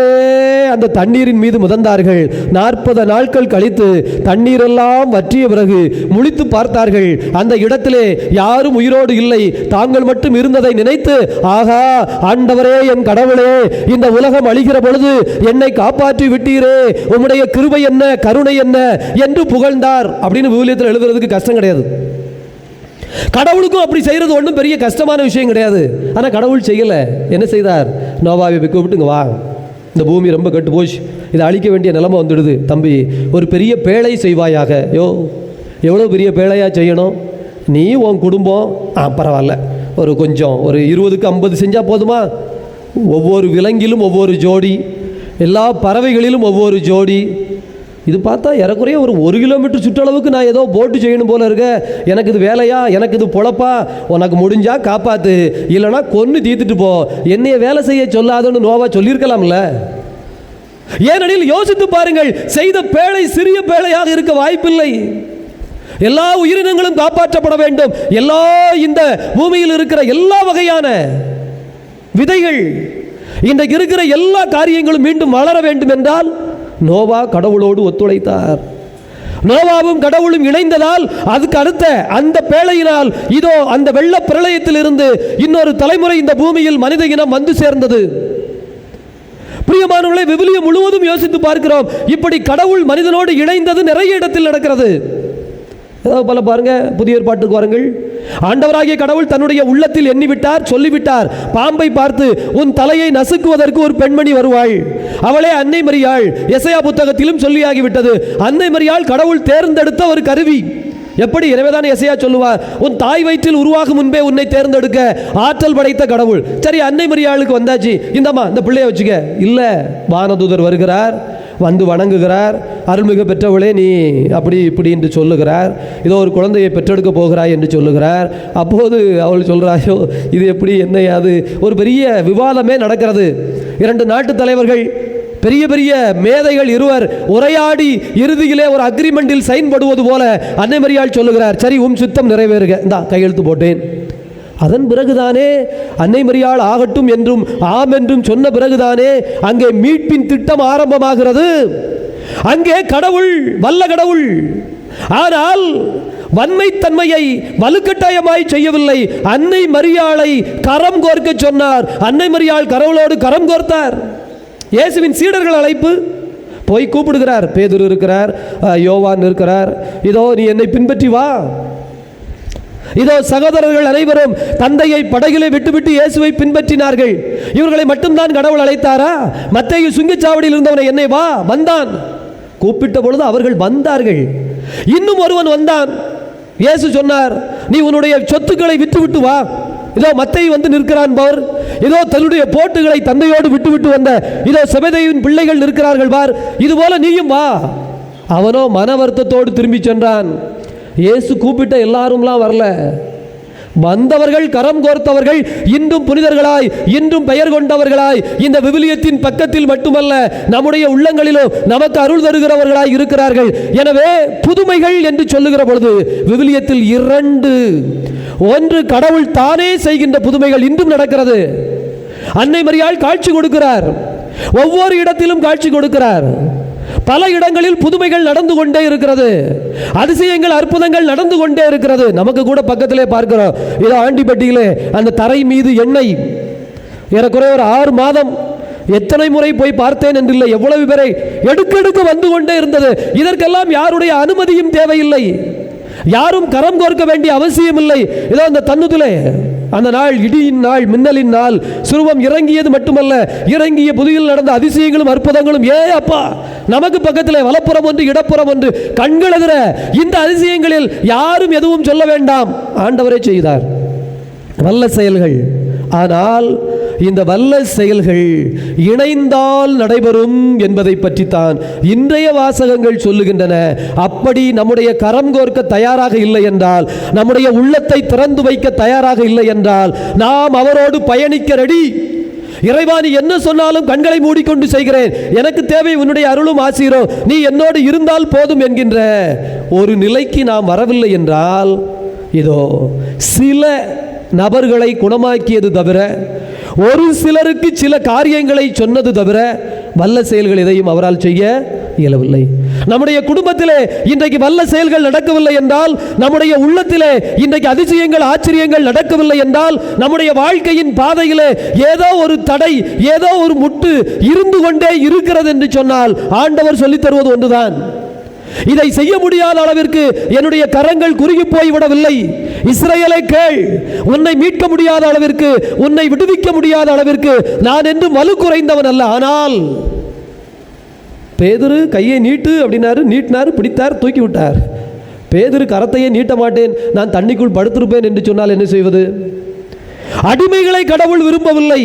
அந்த தண்ணீரின் மீது மிதந்தார்கள். 40 நாட்கள் கழித்து தண்ணீரெல்லாம் வற்றிய பிறகு முழித்து பார்த்தார்கள். அந்த இடத்திலே யாரும் உயிரோடு இல்லை. தாங்கள் மட்டும் இருந்ததை நினைத்து, ஆகா ஆண்டவரே, என் கடவுளே, இந்த உலகம் அழிகிற பொழுது என்னை காப்பாற்றி விட்டீரே, உம்முடைய கிருபை என்ன, கருணை என்ன என்று புகழ்ந்தார். அப்படின்னு விவிலியத்தில் எழுதுறதுக்கு கஷ்டம் கிடையாது. கடவுளுக்கும் அப்படி செய்யறது ஒன்றும் பெரிய கஷ்டமான விஷயம் கிடையாது. ஆனால் கடவுள் செய்யல. என்ன செய்தார்? நோவாவை கூப்பிட்டுங்க, வா, இந்த பூமி ரொம்ப கெட்டு போச்சு, இதை அழிக்க வேண்டிய நிலைமை வந்துடுது. தம்பி, ஒரு பெரிய பேழை செய்வாயாக. யோ, எவ்வளோ பெரிய பேழையாக செய்யணும்? நீ உன் குடும்பம் பரவாயில்ல, ஒரு 20க்கு 50 செஞ்சால் போதுமா? ஒவ்வொரு விலங்கிலும் ஒவ்வொரு ஜோடி, எல்லா பறவைகளிலும் ஒவ்வொரு ஜோடி. இது பார்த்தா ஏறக்குறைய ஒரு 1 கிலோமீட்டர் சுற்றளவுக்கு நான் ஏதோ போட்டு செய்யணும் போல இருக்க. எனக்கு இது வேலையா, எனக்கு இது பொழப்பா, உனக்கு முடிஞ்சா காப்பாத்து, இல்லைனா கொன்று தீத்துட்டு போ, என்னைய வேலை செய்ய சொல்லாதன்னு நோவா சொல்லியிருக்கலாம்ல. ஏனெனில் யோசித்து பாருங்கள், செய்த பேழை சிறிய பேழையாக இருக்க வாய்ப்பில்லை. எல்லா உயிரினங்களும் காப்பாற்றப்பட வேண்டும். எல்லா இந்த பூமியில் இருக்கிற எல்லா வகையான விதைகள், இன்றைக்கு இருக்கிற எல்லா காரியங்களும் மீண்டும் வளர வேண்டும் என்றால் நோவா கடவுளோடு ஒத்துழைத்தார். நோவாவும் கடவுளும் இணைந்ததால் அதுக்கு அடுத்த அந்த பேழையினால் இதோ அந்த வெள்ள பிரளயத்தில் இருந்து இன்னொரு தலைமுறை இந்த பூமியில் மனித இனம் வந்து சேர்ந்தது. பிரியமானவர்களே, விவிலியம் முழுவதும் யோசித்து பார்க்கிறோம், இப்படி கடவுள் மனிதனோடு இணைந்தது நிறைய இடத்தில் நடக்கிறது. பல பாருங்க, புதிய ஏற்பாட்டுக்கு வாருங்கள். ஆண்டவராகிய கடவுள் தன்னுடைய உள்ளத்தில் எண்ணிவிட்டார், சொல்லிவிட்டார். பாம்பை பார்த்து, உன் தலையை நசுக்குவதற்கு ஒரு பெண்மணி வருவாள், அவளே அன்னை மரியாள். எசையா புத்தகத்திலும் சொல்லியாகிவிட்டது. அன்னை மரியாள் கடவுள் தேர்ந்தெடுத்த ஒரு கருவி. எப்படி? எனவேதான் எசையா சொல்லுவார், உன் தாய் வயிற்றில் உருவாகும் முன்பே உன்னை தேர்ந்தெடுக்க ஆற்றல் படைத்த கடவுள். சரி, அன்னை மரியாளுக்கு வந்தாச்சு, இந்தம்மா இந்த பிள்ளைய வச்சுக்க. இல்ல, வானதூதர் வருகிறார், வந்து வணங்குகிறார். அருள்மிகு பெற்றவளே நீ அப்படி இப்படி என்று சொல்லுகிறார். இதோ ஒரு குழந்தையை பெற்றெடுக்க போகிறாய் என்று சொல்லுகிறார். அப்போது அவள் சொல்கிறாயோ, இது எப்படி, என்ன யாது? ஒரு பெரிய விவாதமே நடக்கிறது. 2 நாட்டு தலைவர்கள், பெரிய பெரிய மேதைகள் இருவர் உரையாடி இறுதியிலே ஒரு அக்ரிமெண்டில் சைன் போடுவது போல அன்னை மரியாள் சொல்லுகிறார், சரி உம் சித்தம் நிறைவேறுக, இந்தா கையெழுத்து போட்டேன். அதன் பிறகுதானே அன்னை மரியாள் ஆகட்டும் என்றும் ஆம் என்றும் சொன்ன பிறகுதானே அங்கே மீட்பின் திட்டம் ஆரம்பமாகிறது. அங்கே கடவுள் வல்ல கடவுள், ஆனால் வன்மைத்தன்மையை வலுக்கட்டாயமாய் செய்யவில்லை. அன்னை மரியாளை கரம் கோர்க்க சொன்னார். அன்னை மரியாள் கடவுளோடு கரம் கோர்த்தார். இயேசுவின் சீடர்கள் அழைப்பு, போய் கூப்பிடுகிறார். பேதுரு இருக்கிறார், யோவான் இருக்கிறார். இதோ நீ என்னை பின்பற்றி வா. இதோ சகோதரர்கள் அனைவரும் தந்தையை படகிலே விட்டுவிட்டு இயேசுவை பின்பற்றினார்கள். இவர்களை மட்டும்தான் கடவுள் அழைத்தாரா? மத்தேயு சுங்கச்சாவடியில் இருந்தவனை என்னை வா, வந்தான். கூப்பிட்ட பொழுது அவர்கள் வந்தார்கள். இன்னும் ஒருவன் வந்தான். இயேசு சொன்னார், நீ உன்னுடைய சொத்துக்களை விட்டுவிட்டு வா. இதோ மத்தேயு வந்து நிற்கிறான் பார். இதோ தன்னுடைய போட்டுகளை தந்தையோடு விட்டுவிட்டு வந்த இதோ செபதேயுவின் பிள்ளைகள் நிற்கிறார்கள் பார். இதுபோல நீயும் வா. அவனோ மன வருத்தத்தோடு திரும்பி சென்றான். இயேசு கூப்பிட்ட எல்லாரும்லாம் வரல. வந்தவர்கள், கரம் கோர்த்தவர்கள், இன்றும் புனிதர்களாய், இன்றும் பெயர் கொண்டவர்களாய் இந்த விவிலியத்தின் பக்கத்தில் மட்டுமல்ல நம்முடைய உள்ளங்களிலும் நமக்கு அருள் தருகிறவர்களாய் இருக்கிறார்கள். எனவே புதுமைகள் என்று சொல்லுகிற பொழுது விவிலியத்தில் 2, ஒன்று கடவுள் தானே செய்கின்ற புதுமைகள் இன்றும் நடக்கிறது. அன்னை மரியாள் காட்சி கொடுக்கிறார், ஒவ்வொரு இடத்திலும் காட்சி கொடுக்கிறார். பல இடங்களில் புதுமைகள் நடந்து கொண்டே இருக்கிறது, அதிசயங்கள் அற்புதங்கள் நடந்து கொண்டே இருக்கிறது. நமக்கு கூட பக்கத்திலே பார்க்கிறோம். இதோ ஆண்டிப்பட்டியிலே அந்த தரை மீது எண்ணெய் ஏறக்குறைய ஒரு 6 மாதம் எத்தனை முறை போய் பார்த்தேன் என்றில்லை, எவ்வளவு பேரை எடுக்கெடுக்க வந்து கொண்டே இருந்தது. இதற்கெல்லாம் யாருடைய அனுமதியும் தேவையில்லை, யாரும் கரம் கோர்க்க வேண்டிய அவசியம் இல்லை. இதோ அந்த தன்னுதிலே அந்த நாள் இடியின் நாள், மின்னலின் நாள், சுருவம் இறங்கியது மட்டுமல்ல, இறங்கிய புதியில் நடந்த அதிசயங்களும் அற்புதங்களும். ஏ அப்பா, நமக்கு பக்கத்தில் வலப்புறம் ஒன்று இடப்புறம் ஒன்று கண்கள் எதிர இந்த அதிசயங்களில் யாரும் எதுவும் சொல்ல வேண்டாம், ஆண்டவரே செய்தார். வல்ல செயல்கள். ஆனால் இந்த வல்ல செயல்கள் இணைந்தால் நடைபெறும் என்பதை பற்றித்தான் இன்றைய வாசகங்கள் சொல்லுகின்றன. அப்படி நம்முடைய கரம் கோர்க்க தயாராக இல்லை என்றால், நம்முடைய உள்ளத்தை திறந்து வைக்க தயாராக இல்லை என்றால், நாம் அவரோடு பயணிக்க ரெடி. இறைவா, நீ என்ன சொன்னாலும் கண்களை மூடிக்கொண்டு செய்கிறேன், எனக்கு தேவை உன்னுடைய அருளும் ஆசீரோ, நீ என்னோடு இருந்தால் போதும் என்கின்ற ஒரு நிலைக்கு நாம் வரவில்லை என்றால், இதோ சில நபர்களை குணமாக்கியது தவிர, ஒரு சிலருக்கு சில காரியங்களை சொன்னது தவிர வல்ல செயல்கள் எதையும் அவரால் செய்ய இயலவில்லை. நம்முடைய குடும்பத்திலே இன்றைக்கு வல்ல செயல்கள் நடக்கவில்லை என்றால், நம்முடைய உள்ளத்திலே இன்றைக்கு அதிசயங்கள் ஆச்சரியங்கள் நடக்கவில்லை என்றால், நம்முடைய வாழ்க்கையின் பாதையிலே ஏதோ ஒரு தடை, ஏதோ ஒரு முட்டு இருந்து கொண்டே இருக்கிறது என்று சொன்னால், ஆண்டவர் சொல்லித் தருவது ஒன்றுதான், இதை செய்ய முடியாத அளவிற்கு என்னுடைய கரங்கள் குறுகி போய்விடவில்லை. இஸ்ரவேலை கேள், உன்னை மீட்க முடியாத அளவிற்கு, உன்னை விடுவிக்க முடியாத அளவிற்கு நான் என்றும் வலு குறைந்தவன் அல்ல. ஆனால் பேதுரு கையை நீட்டு அப்படின்னாரு, நீட்டினார், பிடித்தார், தூக்கி விட்டார். பேதுரு கரத்தையே நீட்ட மாட்டேன், நான் தண்ணிக்குள் படுத்திருப்பேன் என்று சொன்னால் என்ன செய்வது? அடிமைகளை கடவுள் விரும்பவில்லை,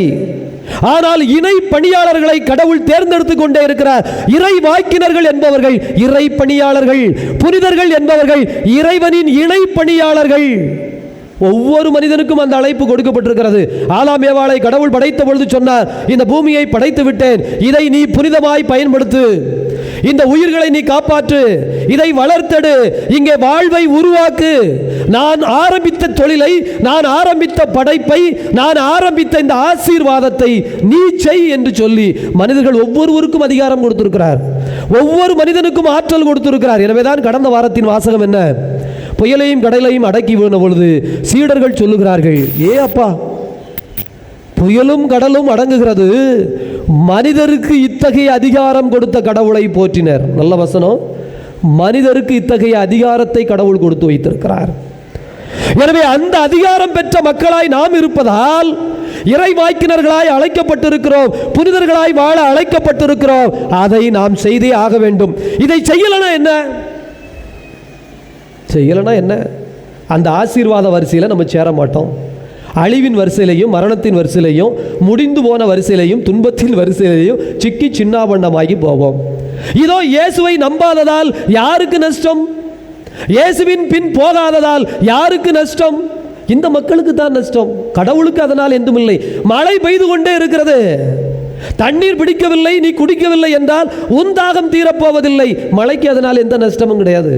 ஆனால் இணை பணியாளர்களை கடவுள் தேர்ந்தெடுத்து கொண்டே இருக்கிறார். இறை வாக்கினர்கள் என்பவர்கள் இறை பணியாளர்கள், புனிதர்கள் என்பவர்கள் இறைவனின் இணை பணியாளர்கள். ஒவ்வொரு மனிதனுக்கும் அந்த அழைப்பு கொடுக்கப்பட்டிருக்கிறது. ஆதாம் ஏவாளை கடவுள் படைத்த பொழுது சொன்னார், இந்த பூமியை படைத்து விட்டேன், இதை நீ புனிதமாய் பயன்படுத்து, இந்த உயிர்களை நீ காப்பாற்று, இதை வளர்த்தெடு, இங்கே வாழ்வை உருவாக்கு. நான் ஆரம்பித்த தொழிலை, நான் ஆரம்பித்த படைப்பை, நான் ஆரம்பித்த இந்த ஆசீர்வாதத்தை நீ செய் என்று சொல்லி மனிதர்கள் ஒவ்வொருவருக்கும் அதிகாரம் கொடுத்திருக்கிறார். ஒவ்வொரு மனிதனுக்கும் ஆற்றல் கொடுத்திருக்கிறார். எனவேதான் கடந்த வாரத்தின் வாசகம் என்ன? புயலையும் கடலையும் அடக்கி விழுந்த பொழுது சீடர்கள் சொல்லுகிறார்கள், ஏ அப்பா, புயலும் கடலும் அடங்குகிறது, மனிதருக்கு இத்தகைய அதிகாரம் கொடுத்த கடவுளை போற்றினர். நல்ல வசனம். மனிதருக்கு இத்தகைய அதிகாரத்தை கடவுள் கொடுத்து வைத்திருக்கிறார். எனவே அந்த அதிகாரம் பெற்ற மக்களாய் நாம் இருப்பதால் இறைவாக்கினர்களாய் அழைக்கப்பட்டிருக்கிறோம், புனிதர்களாய் வாழ அழைக்கப்பட்டிருக்கிறோம். அதை நாம் செய்தே ஆக வேண்டும். இதை செய்யலனா என்ன? செய்யலைன்னா என்ன? அந்த ஆசீர்வாத வரிசையில் நம்ம சேர மாட்டோம். அழிவின் வரிசையிலையும், மரணத்தின் வரிசையிலையும், முடிந்து போன வரிசையிலையும், துன்பத்தின் வரிசையிலையும் சிக்கி சின்னாபண்டமாகி போவோம். இதோ இயேசுவை நம்பாததால் யாருக்கு நஷ்டம்? இயேசுவின் பின் போகாததால் யாருக்கு நஷ்டம்? இந்த மக்களுக்கு தான் நஷ்டம். கடவுளுக்கு அதனால் எதுவுமில்லை. மழை பெய்து கொண்டே இருக்கிறது, தண்ணீர் பிடிக்கவில்லை, நீ குடிக்கவில்லை என்றால் உன் தாகம் தீரப்போவதில்லை. மழைக்கு அதனால் எந்த நஷ்டமும் கிடையாது.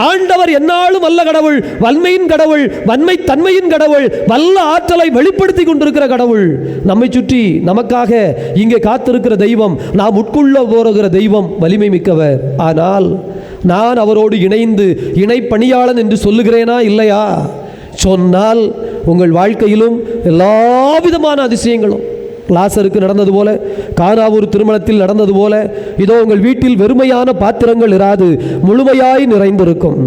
ஆண்டவர் என்னாலும் வல்ல கடவுள், வன்மையின் கடவுள், வன்மை தன்மையின் கடவுள், வல்ல ஆற்றலை வெளிப்படுத்தி கொண்டிருக்கிற கடவுள், நம்மை சுற்றி நமக்காக இங்கே காத்திருக்கிற தெய்வம், நாம் உட்கொள்ள போகிற தெய்வம் வலிமை மிக்கவர். ஆனால் நான் அவரோடு இணைந்து இணை பணியாளன் என்று சொல்லுகிறேனா இல்லையா? சொன்னால் உங்கள் வாழ்க்கையிலும் எல்லா விதமான அதிசயங்களும், லாசருக்கு நடந்தது போல, கானாவூர் திருமணத்தில் நடந்தது போல, இதோ உங்கள் வீட்டில் வெறுமையான பாத்திரங்கள் இராது, முழுமையாய் நிறைந்திருக்கும்.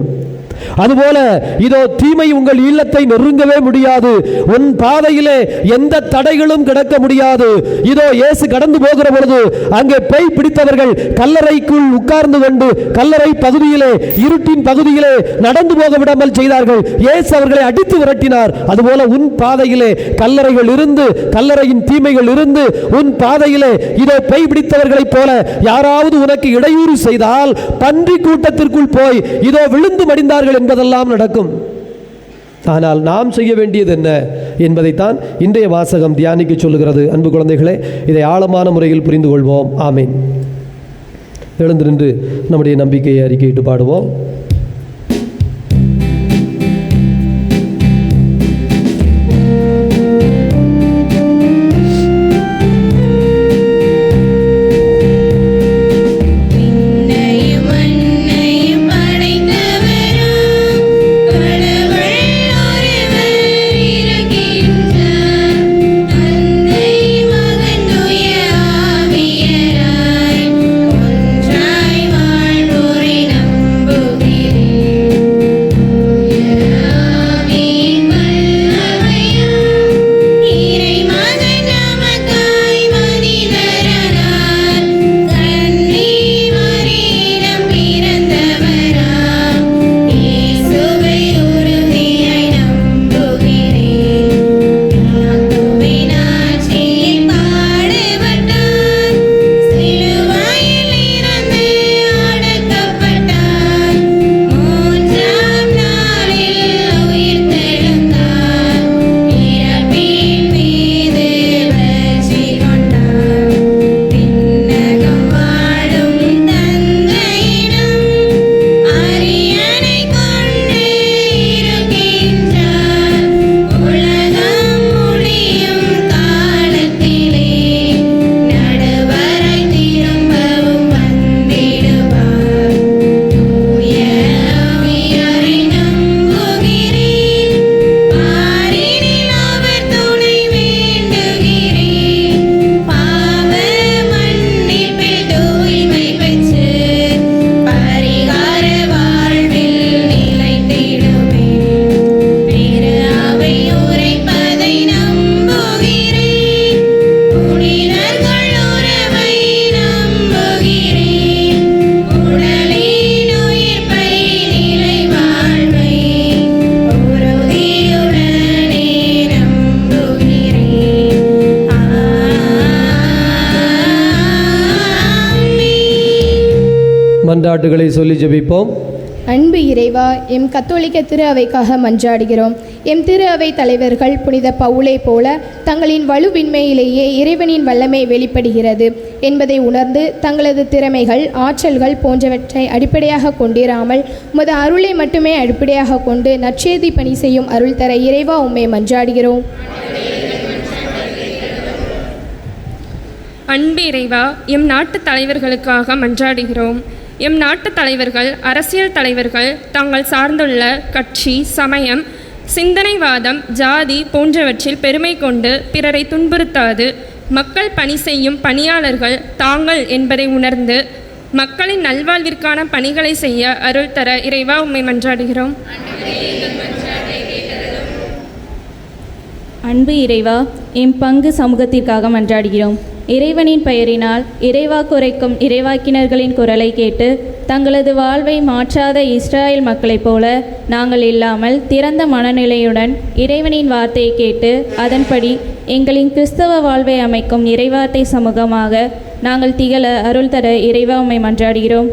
அதுபோல இதோ தீமை உங்கள் இல்லத்தை நெருங்கவே முடியாது. உன் பாதையிலே எந்த தடைகளும் கிடக்க முடியாது. இதோ இயேசு கடந்து போகிற பொழுது அங்கே பேய் பிடித்தவர்கள் கல்லறைக்குள் உட்கார்ந்து கொண்டு கல்லறை பகுதியிலே, இருட்டின் பகுதியிலே நடந்து போக விடாமல் செய்தார்கள். இயேசு அவர்களை அடித்து விரட்டினார். அதுபோல உன் பாதையிலே கல்லறைகள் இருந்து, கல்லறையின் தீமைகள் இருந்து, உன் பாதையிலே இதோ பேய் பிடித்தவர்களைப் போல யாராவது உனக்கு இடையூறு செய்தால் பன்றி கூட்டத்திற்குள் போய் இதோ விழுந்து மடிந்தார்கள் என்பதெல்லாம் நடக்கும். ஆனால் நாம் செய்ய வேண்டியது என்ன என்பதைத்தான் இன்றைய வாசகம் தியானிக்க சொல்லுகிறது. அன்பு குழந்தைகளே, இதை ஆழமான முறையில் புரிந்து கொள்வோம். ஆமீன். எழுந்து நின்று நம்முடைய நம்பிக்கையை அறிக்கையிட்டு பாடுவோம். நம்புகிறேன். மன்றாட்டுகளை சொல்லி ஜெபிப்போம். அன்பு இறைவா, எம் கத்தோலிக்க திரு அவைக்காக மன்றாடுகிறோம். எம் திரு அவை தலைவர்கள் புனித பவுலை போல தங்களின் வலுவின்மையிலேயே இறைவனின் வல்லமை வெளிப்படுகிறது என்பதை உணர்ந்து தங்களது திறமைகள், ஆற்றல்கள் போன்றவற்றை அடிப்படையாக கொண்டிராமல் உமது அருளை மட்டுமே அடிப்படையாக கொண்டு நற்செய்தி பணி செய்யும் அருள் தர இறைவா உம்மை மன்றாடுகிறோம். அன்பு இறைவா, எம் நாட்டு தலைவர்களுக்காக மன்றாடுகிறோம். எம் நாட்டு தலைவர்கள், அரசியல் தலைவர்கள் தாங்கள் சார்ந்துள்ள கட்சி, சமயம், சிந்தனைவாதம், ஜாதி போன்றவற்றில் பெருமை கொண்டு பிறரை துன்புறுத்தாது மக்கள் பணி செய்யும் பணியாளர்கள் தாங்கள் என்பதை உணர்ந்து மக்களின் நல்வாழ்விற்கான பணிகளை செய்ய அருள் தர இறைவா உம்மை மன்றாடுகிறோம். அன்பு இறைவா, எம் பங்கு சமூகத்திற்காக மன்றாடுகிறோம். இறைவனின் பெயரினால் இறைவா குறைக்கும் இறைவாக்கினர்களின் குரலை கேட்டு தங்களது வாழ்வை மாற்றாத இஸ்ராயல் மக்களைப் போல நாங்கள் இல்லாமல் திறந்த மனநிலையுடன் இறைவனின் வார்த்தையை கேட்டு அதன்படி எங்களின் கிறிஸ்தவ வாழ்வை அமைக்கும் இறைவார்த்தை சமூகமாக நாங்கள் திகழ அருள் தர இறைவா உம்மை மன்றாடுகிறோம்.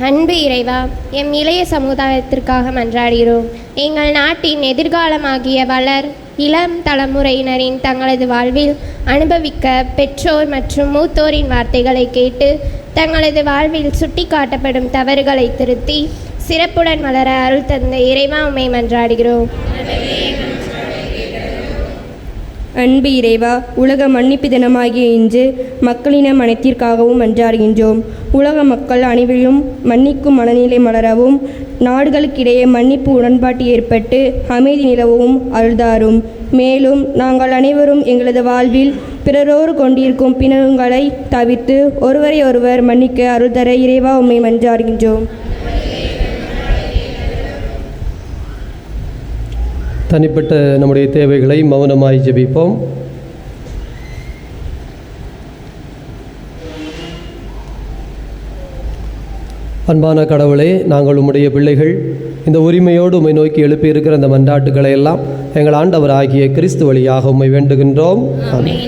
அன்பு இறைவா, எம் இளைய சமுதாயத்திற்காக மன்றாடுகிறோம். எங்கள் நாட்டின் எதிர்காலமாகிய வளர் இளம் தலைமுறையினரின் தங்களது வாழ்வில் அனுபவிக்க பெற்றோர் மற்றும் மூத்தோரின் வார்த்தைகளை கேட்டு தங்களது வாழ்வில் சுட்டி காட்டப்படும் தவறுகளை திருத்தி சிறப்புடன் வளர அருள் தந்த இறைவா உம்மை மன்றாடுகிறோம். அன்பு இறைவா, உலக மன்னிப்பு தினமாகிய இன்று மக்களினம் அனைத்திற்காகவும் மன்றாடுகின்றோம். உலக மக்கள் அனைவரும் மன்னிக்கும் மனநிலை மலரவும் நாடுகளுக்கிடையே மன்னிப்பு உடன்பாட்டு ஏற்பட்டு அமைதி நிலவும் அருள்தாரும். மேலும் நாங்கள் அனைவரும் எங்களது வாழ்வில் பிறரோடு கொண்டிருக்கும் பிணங்களை தவிர்த்து ஒருவரை ஒருவர் மன்னிக்க அருள் தர இறைவா உம்மை மன்றாடுகின்றோம். தனிப்பட்ட நம்முடைய தேவைகளை மௌனமாய் ஜெபிப்போம். அன்பான கடவுளே, நாங்கள் உம்முடைய பிள்ளைகள் இந்த உரிமையோடு உம்மை நோக்கி எழுப்பியிருக்கிற அந்த மன்றாட்டுக்களை எல்லாம் எங்கள் ஆண்டவர் ஆகிய கிறிஸ்து வழியாக உம்மை வேண்டுகின்றோம். ஆமென்.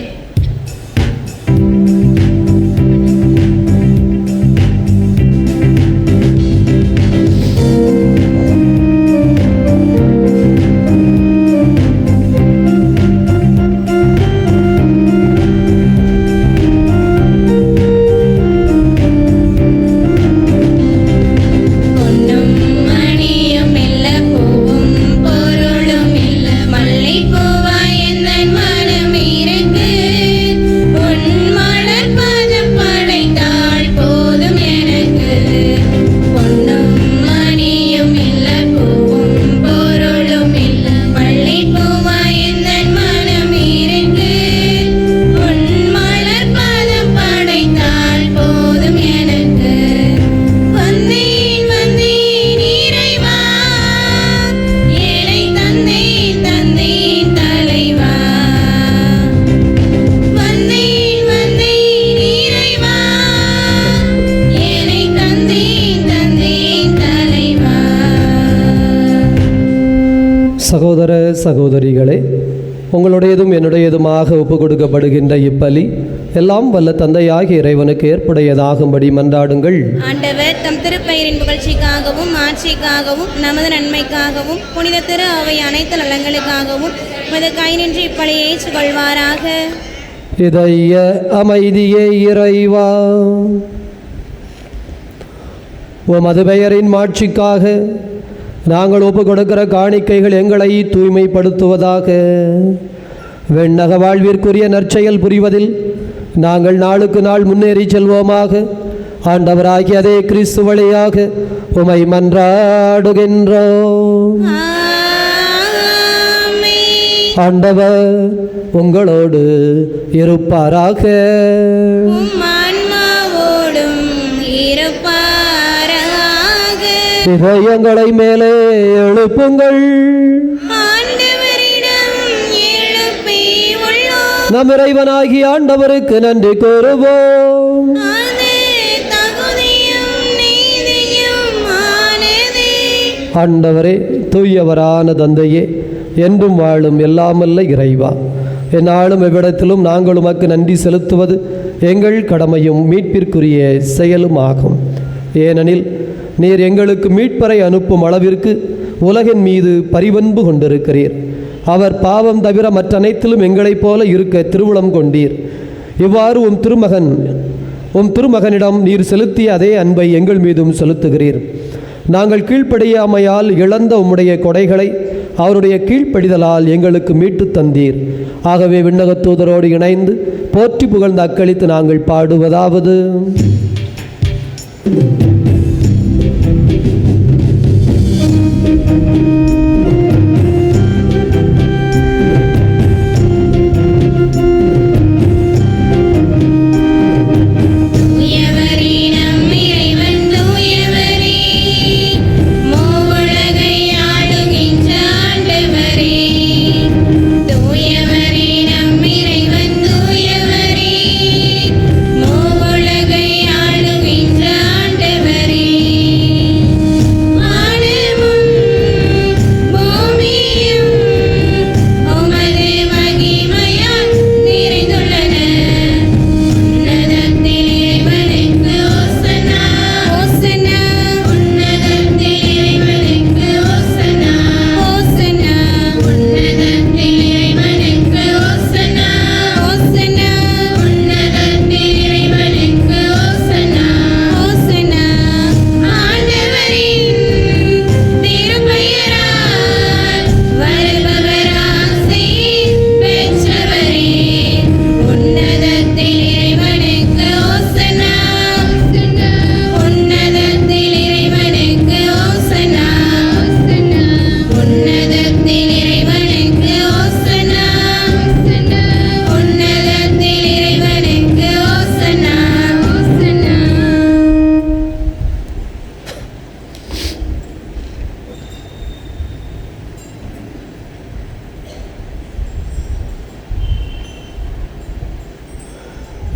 சகோதர சகோதரிகளே, உங்களுடையதும் என்னுடையதுமாக ஒப்பு கொடுக்கப்படுகின்ற இப்பலி எல்லாம் வல்ல தந்தையாகிய இறைவனுக்கு ஏற்புடையதாகும்படி மன்றாடுங்கள். ஆண்டவர் தம் திருப்பெயரின் புகழ்ச்சிக்காகவும் ஆட்சிக்காகவும் நமது நன்மைக்காகவும் புனித திரு அவை அனைத்து நலங்களுக்காகவும் உமது கை நின்று இப்பலியை ஏற்றுக்கொள்வாராக. இதய அமைதியே இறைவா, உமது பெயரின் மாட்சிக்காக நாங்கள் ஒப்பு கொடுக்கிற காணிக்கைகள் எங்களை தூய்மைப்படுத்துவதாக. வெண்ணக வாழ்விற்குரிய நற்செயல் புரிவதில் நாங்கள் நாளுக்கு நாள் முன்னேறி செல்வோமாக. ஆண்டவராகிய அதே கிறிஸ்து வழியாக உமை மன்றாடுகின்றோம். ஆண்டவர் உங்களோடு இருப்பாராக. இதயங்களை மேலே எழுப்புங்கள். நம் இறைவனாகிய ஆண்டவருக்கு நன்றி கூறுவோம். ஆண்டவரே, தூயவரான தந்தையே, என்றும் வாழும் எல்லாமல்ல இறைவா, எந்நாளும் எவ்விடத்திலும் நாங்கள் உமக்கு நன்றி செலுத்துவது எங்கள் கடமையும் மீட்பிற்குரிய செயலும் ஆகும். ஏனெனில் நீர் எங்களுக்கு மீட்பரை அனுப்பும் அளவிற்கு உலகின் மீது பரிவன்பு கொண்டிருக்கிறீர். அவர் பாவம் தவிர மற்ற அனைத்திலும் எங்களைப் போல இருக்க திருவுளம் கொண்டீர். இவ்வாறு உம் திருமகனிடம் நீர் செலுத்திய அதே அன்பை எங்கள் மீதும் செலுத்துகிறீர். நாங்கள் கீழ்ப்படியாமையால் இழந்த உம்முடைய கொடைகளை அவருடைய கீழ்ப்படிதலால் எங்களுக்கு மீட்டு தந்தீர். ஆகவே விண்ணகத் தூதரோடு இணைந்து போற்றி புகழ்ந்து அக்களித்து நாங்கள் பாடுவதாவது: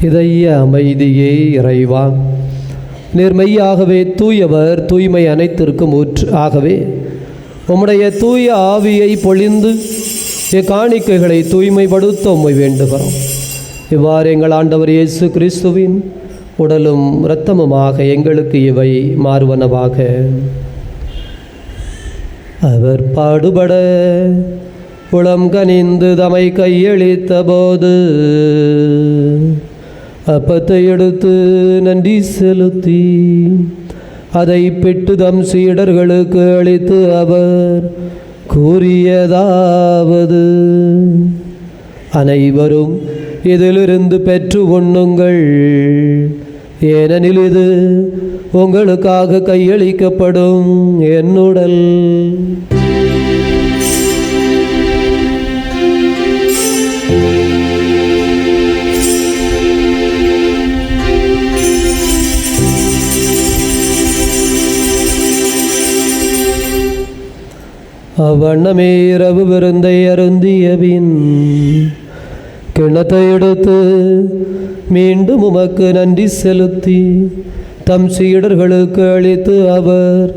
இதய அமைதியே இறைவா, நீர் மெய்யாகவே தூயவர், தூய்மை அனைத்திற்கும் ஊற்று. ஆகவே உம்முடைய தூய ஆவியை பொழிந்து இக்காணிக்கைகளை தூய்மைப்படுத்த உம்மை வேண்டுகிறோம். இவ்வாறு எங்கள் ஆண்டவர் இயேசு கிறிஸ்துவின் உடலும் இரத்தமுமாக எங்களுக்கு இவை மாறுவனவாக. அவர் பாடுபட உளம் கனிந்து தமை கையளித்த போது அப்பத்தை எடுத்து நன்றி செலுத்தி அதை பெற்று தம் சீடர்களுக்கு அளித்து அவர் கூறியதாவது: அனைவரும் இதிலிருந்து பெற்று உண்ணுங்கள், ஏனெனில் இது உங்களுக்காக கையளிக்கப்படும் என் உடல். அவ்வண்ணமே இரவு விருந்தை அருந்திய பின் கிண்ணத்தை எடுத்து மீண்டும் உமக்கு நன்றி செலுத்தி தம் சீடர்களுக்கு அளித்து அவர்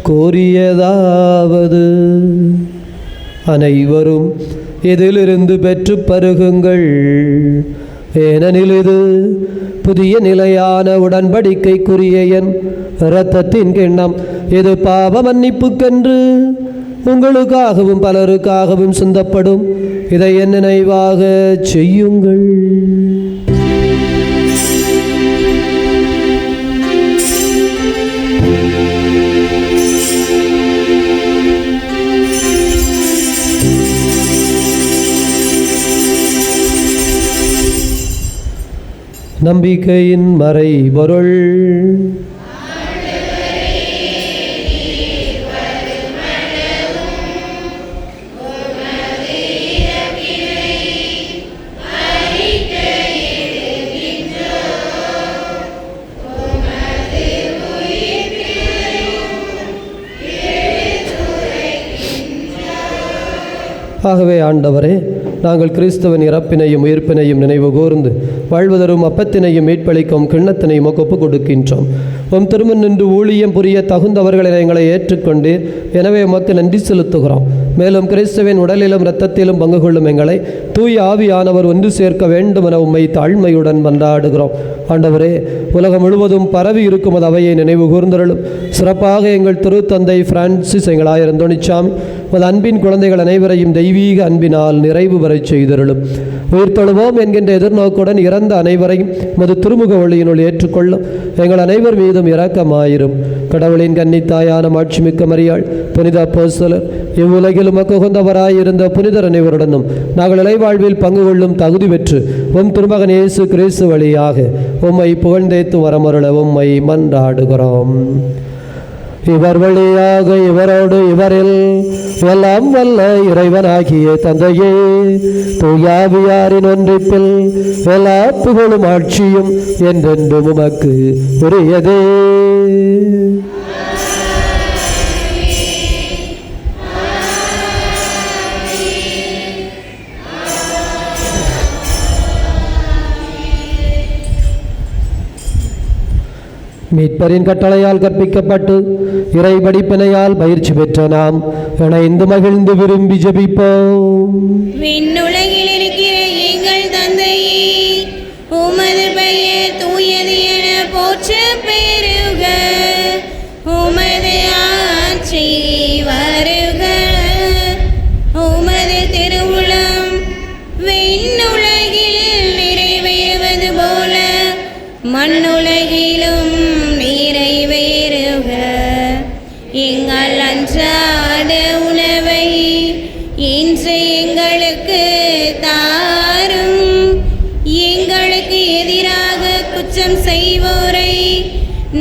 கூறியதாவது: அனைவரும் இதிலிருந்து பெற்று பருகுங்கள், ஏனெனில் இது புதிய நிலையான உடன்படிக்கைக்குரிய என் இரத்தத்தின் கிண்ணம். இது பாவ மன்னிப்புக்கென்று உங்களுக்காகவும் பலருக்காகவும் சிந்தப்படும். இதை என் நினைவாக செய்யுங்கள். நம்பிக்கையின் மறைபொருள். ஆகவே ஆண்டவரே, நாங்கள் கிறிஸ்துவின் இறப்பினையும் உயிர்ப்பினையும் நினைவு கூர்ந்து வாழ்வதரும் அப்பத்தினையும் மீட்பளிக்கும் கிண்ணத்தினையும் ஒப்புக் கொடுக்கின்றோம். உம் திருமண் நின்று ஊழியம் புரிய தகுந்தவர்களை எங்களை ஏற்றுக்கொண்டீர். எனவே உமக்கு நன்றி செலுத்துகிறோம். மேலும் கிறிஸ்துவின் உடலிலும் இரத்தத்திலும் பங்கு கொள்ளும் எங்களை தூய ஆவியானவர் ஒன்று சேர்க்க வேண்டும் என உம்மை தாழ்மையுடன் மன்றாடுகிறோம். ஆண்டவரே, உலகம் முழுவதும் பரவி இருக்கும் அது அவையை நினைவு கூர்ந்தருளும். சிறப்பாக எங்கள் திருத்தந்தை பிரான்சிஸ் எங்களாயர் அந்தோணிச்சாமி உமது அன்பின் குழந்தைகள் அனைவரையும் தெய்வீக அன்பினால் நிறைவு பெறச் செய்தருளும். உயிர்த்தெழுவோம் என்கின்ற எதிர்நோக்குடன் இறந்த அனைவரையும் உமது திருமுக ஒளியினுள் ஏற்றுக்கொள்ளும். எங்கள் அனைவர் மீதும் இரக்கமாயிரும். கடவுளின் கன்னித்தாயான மாட்சிமிக்க மரியாள், புனித அப்போஸ்தலர், இவ்வுலகில் உமக்கு உகந்தவராயிருந்த புனிதர் அனைவருடனும் நாங்கள் இலைவாழ்வில் பங்கு கொள்ளும் தகுதி பெற்று உம் திருமகன் இயேசு கிறிஸ்து வழியாக உம்மை புகழ்ந்தேத்து வரமருள உம்மை மன்றாடுகிறோம். இவர் வழியாக இவரோடு இவரில் எல்லாம் வல்ல இறைவனாகிய தந்தையே, தூயாவியாரின் ஒன்றிப்பில் எல்லா புகழும் ஆட்சியும் என்றென்றும் உமக்கு உரியதே. மீட்பரின் கட்டளையால் கற்பிக்கப்பட்டு இறை படிப்பினையால் பயிற்சி பெற்ற நாம் இணைந்து மகிழ்ந்து விரும்பி ஜெபிப்போம். விண்ணுலகில் இருக்கிற எங்கள் தந்தையே, உமது பெயர் தூயது என போற்ற பெருக. உமது ஆட்சி வருக. உமது திருவுளம் விண்ணுலகில் நிறைவேறுவது போல மண்ணுலகிலும் நிறைவேறுக. எங்கள் அன்றாட உணவை இன்று எங்களுக்கு தாரும். எங்களுக்கு எதிராக குற்றம் செய்வோரை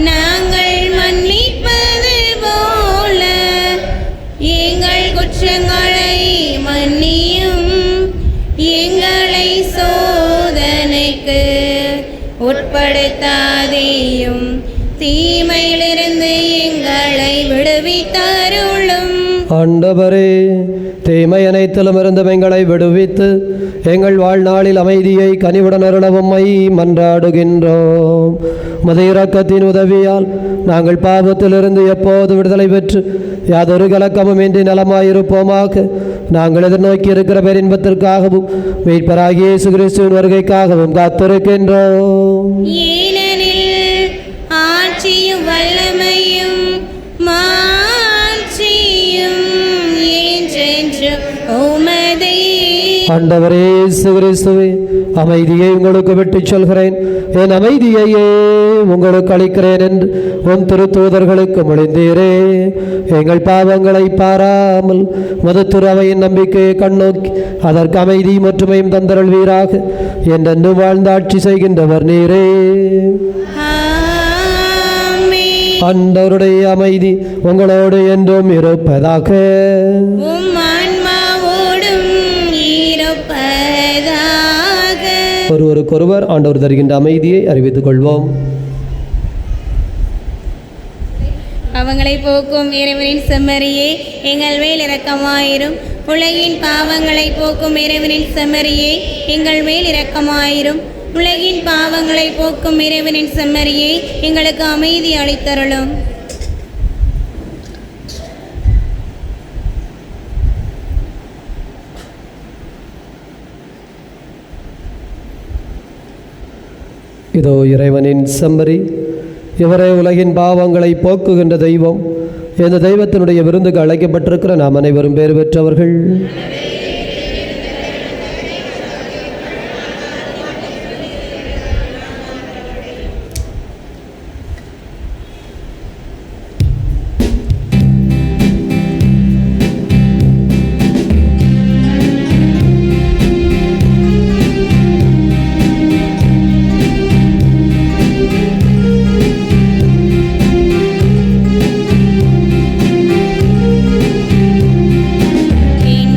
நாங்கள் மன்னிப்பது போல எங்கள் குற்றங்களை மன்னியும். எங்களை சோதனைக்கு உட்படுத்தாதேயும், தீமையிலிருந்து எங்களை விடுவித்தருளும். ஆண்டவரே, தீமை அனைத்திலும் இருந்து எங்களை விடுவித்து எங்கள் வாழ்நாளில் அமைதியை கனிவுடன் அருள உம்மை மன்றாடுகின்றோம். உமது இரக்கத்தின் உதவியால் நாங்கள் பாவத்திலிருந்து எப்போது விடுதலை பெற்று யாதொரு கலக்கமும் இன்றி நலமாயிருப்போமாக. நாங்கள் எதிர்நோக்கி இருக்கிற பேரின்பத்திற்காகவும் மீட்பராகிய இயேசு கிறிஸ்துவின் வருகைக்காகவும் காத்திருக்கின்றோம். ஏனெனில் ஆட்சியும் வல்லமையும் மாட்சியும் என்றென்றும் உமதே. ஆண்டவரே இயேசு கிறிஸ்துவே, அமைதியை உங்களுக்கு விட்டுச் சொல்கிறேன், என் அமைதியையே உங்களுக்கு அளிக்கிறேன் என்று உன் திருத்தூதர்களுக்கு மொழிந்தீரே. எங்கள் பாவங்களை பாராமல் மது துறவையின் நம்பிக்கையை கண்ணோக்கி அதற்கு அமைதி மற்றுமையும் தந்தருள்வீராக. என்றென்று வாழ்ந்து ஆட்சி செய்கின்றவர் நீரே. ஆண்டவருடைய அமைதி உங்களோடு என்றும் இருப்பதாக. ஒருவருக்கொருவர் ஆண்டவர் தருகின்ற அமைதியை அறிவித்துக் கொள்வோம். அவங்களை போக்கும் இறைவனின் செம்மறியே, எங்கள் மேல் இரக்கமாயிரும். உலகின் பாவங்களை போக்கும் இறைவனின் செம்மறியே, எங்கள் மேல் இரக்கமாயிரும். உலகின் பாவங்களை போக்கும் இறைவனின் செம்மறியே, எங்களுக்கு அமைதி அளித்தருளும். இதோ இறைவனின் செம்மறி, இவரே உலகின் பாவங்களை போக்குகின்ற தெய்வம். இந்த தெய்வத்தினுடைய விருந்துக்கு அழைக்கப்பட்டிருக்கிற நாம் அனைவரும் பேறு பெற்றவர்கள். என்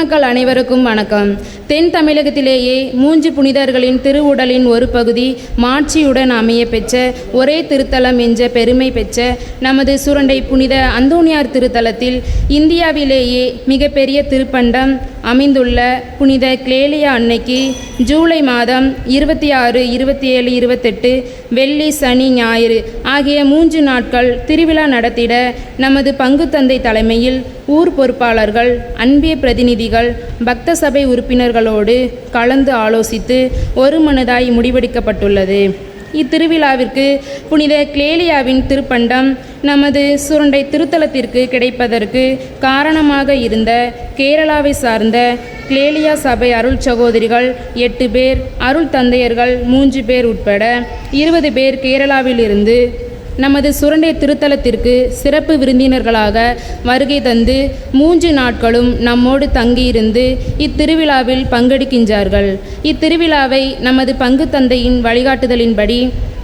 இறைமக்கள் அனைவருக்கும் வணக்கம். தென் தமிழகத்திலேயே 3 புனிதர்களின் திருவுடலின் ஒரு பகுதி மாட்சியுடன் அமைய பெற்ற ஒரே திருத்தலம் என்ற பெருமை பெற்ற நமது சுரண்டை புனித அந்தோணியார் திருத்தலத்தில் இந்தியாவிலேயே மிகப்பெரிய திருப்பண்டம் அமைந்துள்ள புனித கிளேலியா அன்னைக்கு ஜூலை மாதம் 26, 27, 28 வெள்ளி, சனி, ஞாயிறு ஆகிய 3 நாட்கள் திருவிழா நடத்திட நமது பங்குத்தந்தை தலைமையில் ஊர் பொறுப்பாளர்கள், அன்பிய பிரதிநிதிகள், பக்த சபை உறுப்பினர்களோடு கலந்து ஆலோசித்து ஒருமனதாய் முடிவெடுக்கப்பட்டுள்ளது. இத்திருவிழாவிற்கு புனித கிளேலியாவின் திருப்பண்டம் நமது சுரண்டை திருத்தலத்திற்கு கிடைப்பதற்கு காரணமாக இருந்த கேரளாவை சார்ந்த கிளேலியா சபை அருள் சகோதரிகள் 8 பேர், அருள் தந்தையர்கள் 3 பேர் உட்பட 20 பேர் கேரளாவிலிருந்து நமது சுரண்டை திருத்தலத்திற்கு சிறப்பு விருந்தினர்களாக வருகை தந்து 3 நாட்களும் நம்மோடு தங்கியிருந்து இத்திருவிழாவில் பங்கெடுக்கின்றார்கள். இத்திருவிழாவை நமது பங்கு தந்தையின் வழிகாட்டுதலின்படி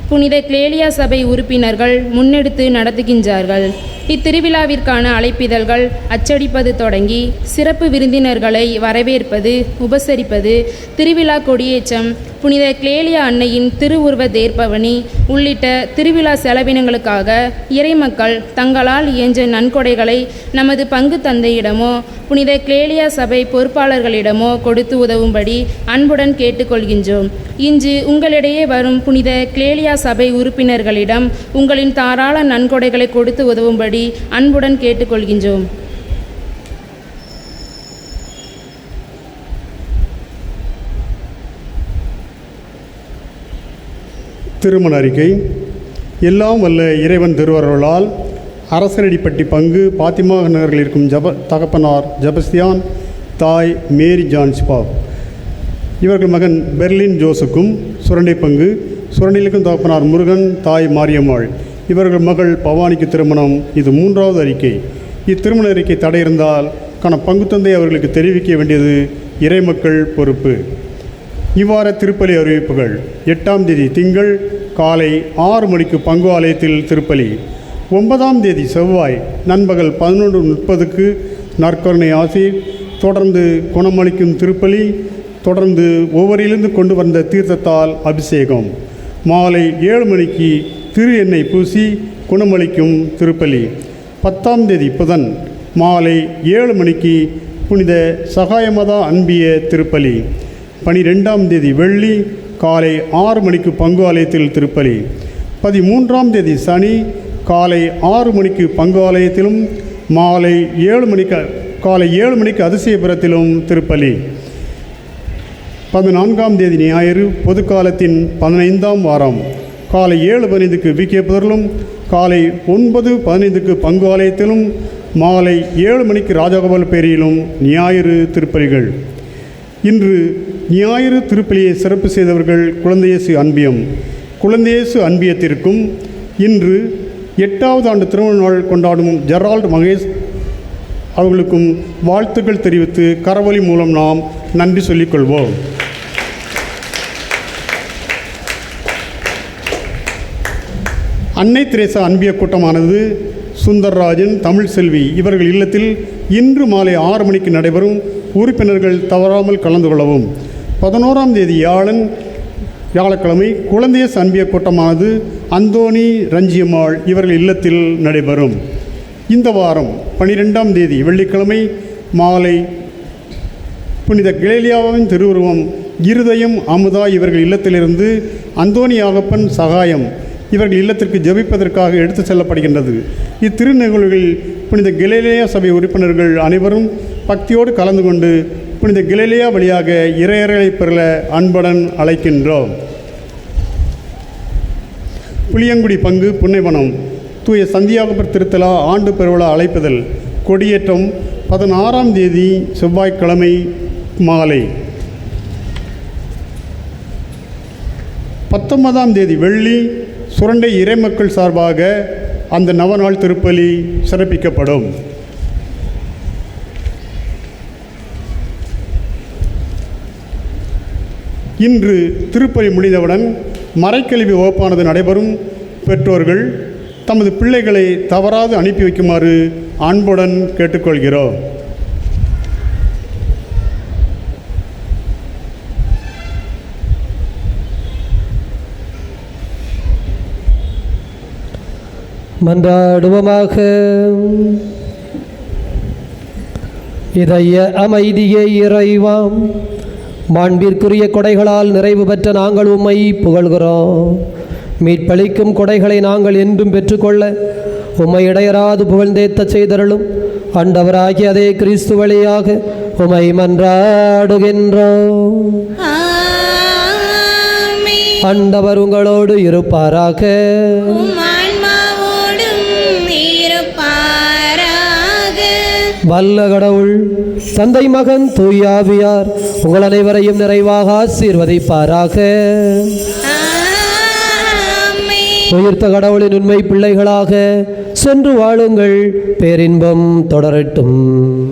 புனித கிளேலியா சபை உறுப்பினர்கள் முன்னெடுத்து நடத்துகின்றார்கள். இத்திருவிழாவிற்கான அழைப்பிதழ்கள் அச்சடிப்பது தொடங்கி சிறப்பு விருந்தினர்களை வரவேற்பது, உபசரிப்பது, திருவிழா கொடியேற்றம், புனித கிளேலியா அன்னையின் திருவுருவ தேர்ப்பவனி உள்ளிட்ட திருவிழா செலவினங்களுக்காக இறைமக்கள் தங்களால் இயன்ற நன்கொடைகளை நமது பங்கு தந்தையிடமோ புனித கிளேலியா சபை பொறுப்பாளர்களிடமோ கொடுத்து உதவும்படி அன்புடன் கேட்டுக்கொள்கின்றோம். இன்று உங்களிடையே வரும் புனித கிளேலியா சபை உறுப்பினர்களிடம் உங்களின் தாராள நன்கொடைகளை கொடுத்து உதவும்படி அன்புடன் கேட்டுக்கொள்கின்றோம். திருமண அறிக்கை. எல்லாம் வல்ல இறைவன் திருவருளால் அரசரடிப்பட்டி பங்கு பாத்திமா நகரில் இருக்கும் தகப்பனார் ஜெபஸ்தியான், தாய் மேரி ஜான்ஸ்பாப், இவர்கள் மகன் பெர்லின் ஜோஸுக்கும் சுரண்டை பங்கு சுரண்டையிலுக்கும் தகப்பனார் முருகன், தாய் மாரியம்மாள், இவர்கள் மகள் பவானிக்கு திருமணம். இது 3வது அறிக்கை. இத்திருமண அறிக்கை தடை இருந்தால் பங்குத்தந்தை அவர்களுக்கு தெரிவிக்க வேண்டியது இறைமக்கள் பொறுப்பு. இவ்வார திருப்பலி அறிவிப்புகள். 8ஆம் தேதி திங்கள் காலை 6 மணிக்கு பங்கு ஆலயத்தில் திருப்பலி. 9ஆம் தேதி செவ்வாய் நண்பகல் 11:30க்கு நற்கருணை ஆசி, தொடர்ந்து குணமளிக்கும் திருப்பலி, தொடர்ந்து ஒவ்வொருயிலிருந்து கொண்டு வந்த தீர்த்தத்தால் அபிஷேகம். மாலை 7 மணிக்கு திரு எண்ணெய் பூசி குணமளிக்கும் திருப்பலி. 10ஆம் தேதி புதன் மாலை 7 மணிக்கு புனித சகாயமதா அன்பிய திருப்பலி. 12ஆம் தேதி வெள்ளி காலை 6 மணிக்கு பங்கு ஆலயத்தில் திருப்பலி. 13ஆம் தேதி சனி காலை 6 மணிக்கு பங்கு ஆலயத்திலும் காலை 7 மணிக்கு அதிசயபுரத்திலும் திருப்பலி. 14ஆம் தேதி ஞாயிறு பொதுக்காலத்தின் 15ஆம் வாரம் காலை 7:15க்கு விகே புதரிலும், காலை 9:15க்கு பங்கு ஆலயத்திலும், மாலை 7 மணிக்கு ராஜகோபால் பேரியிலும் ஞாயிறு திருப்பலிகள். இன்று ஞாயிறு திருப்பலியை சிறப்பு செய்தவர்கள் குழந்தையேசு அன்பியம். குழந்தையேசு அன்பியத்திற்கும் இன்று 8வது ஆண்டு திருமண நாள் கொண்டாடும் ஜெரால்ட் மகேஷ் அவர்களுக்கும் வாழ்த்துக்கள் தெரிவித்து கரவொலி மூலம் நாம் நன்றி சொல்லிக்கொள்வோம். அன்னை தெரேசா அன்பிய கூட்டமானது சுந்தர்ராஜன், தமிழ் செல்வி இவர்கள் இல்லத்தில் இன்று மாலை 6 மணிக்கு நடைபெறும். உறுப்பினர்கள் தவறாமல் கலந்து கொள்ளவும். 11ஆம் தேதி வியாழக்கிழமை குழந்தையேசு அன்பிய கூட்டமானது அந்தோணி, ரஞ்சியம்மாள் இவர்கள் இல்லத்தில் நடைபெறும். இந்த வாரம் 12ஆம் தேதி வெள்ளிக்கிழமை மாலை புனித கிளேலியாவின் திருவுருவம் இருதயம், அமுதா இவர்கள் இல்லத்திலிருந்து அந்தோணி ஆகப்பன், சகாயம் இவர்கள் இல்லத்திற்கு ஜெபிப்பதற்காக எடுத்து செல்லப்படுகின்றது. இத்திருநிகழ்வுகளில் புனித கிளேலியா சபை உறுப்பினர்கள் அனைவரும் பக்தியோடு கலந்து கொண்டு புனித கிளேலியா வழியாக இறையர்களை பெற அன்புடன் அழைக்கின்றோம். புளியங்குடி பங்கு புன்னைவனம் தூய சந்தியாகப்பர் திருத்தலா ஆண்டு பெருவிழா அழைப்புதல். கொடியேற்றம் 16ஆம் தேதி செவ்வாய்க்கிழமை மாலை. 19ஆம் தேதி வெள்ளி சுரண்டை இறைமக்கள் சார்பாக அந்த நவநாள் திருப்பலி சிறப்பிக்கப்படும். இன்று திருப்பலி முடிந்தவுடன் மறைக்கல்வி வகுப்பானது நடைபெறும். பெற்றோர்கள் தமது பிள்ளைகளை தவறாது அனுப்பி வைக்குமாறு அன்புடன் கேட்டுக்கொள்கிறோம். மன்றாடுவோமாக. இதய அமைதியை இறைவாம் மாண்பிற்குரிய கொடைகளால் நிறைவு பெற்ற நாங்கள் உம்மை புகழ்கிறோம். மீட்பளிக்கும் கொடைகளை நாங்கள் என்றும் பெற்றுக்கொள்ள உம்மை இடையராது புகழ்ந்தேத்த செய்தருளும். ஆண்டவராகிய அதே கிறிஸ்து வழியாக உம்மை மன்றாடுகின்றோம். ஆண்டவர் உங்களோடு இருப்பாராக. வல்ல கடவுள் தந்தை மகன் தூயாவியார் உங்கள் அனைவரையும் நிறைவாக ஆசீர்வதிப்பாராக. உயிர்த்த கடவுளின் உண்மை பிள்ளைகளாக சென்று வாழுங்கள். பேரின்பம் தொடரட்டும்.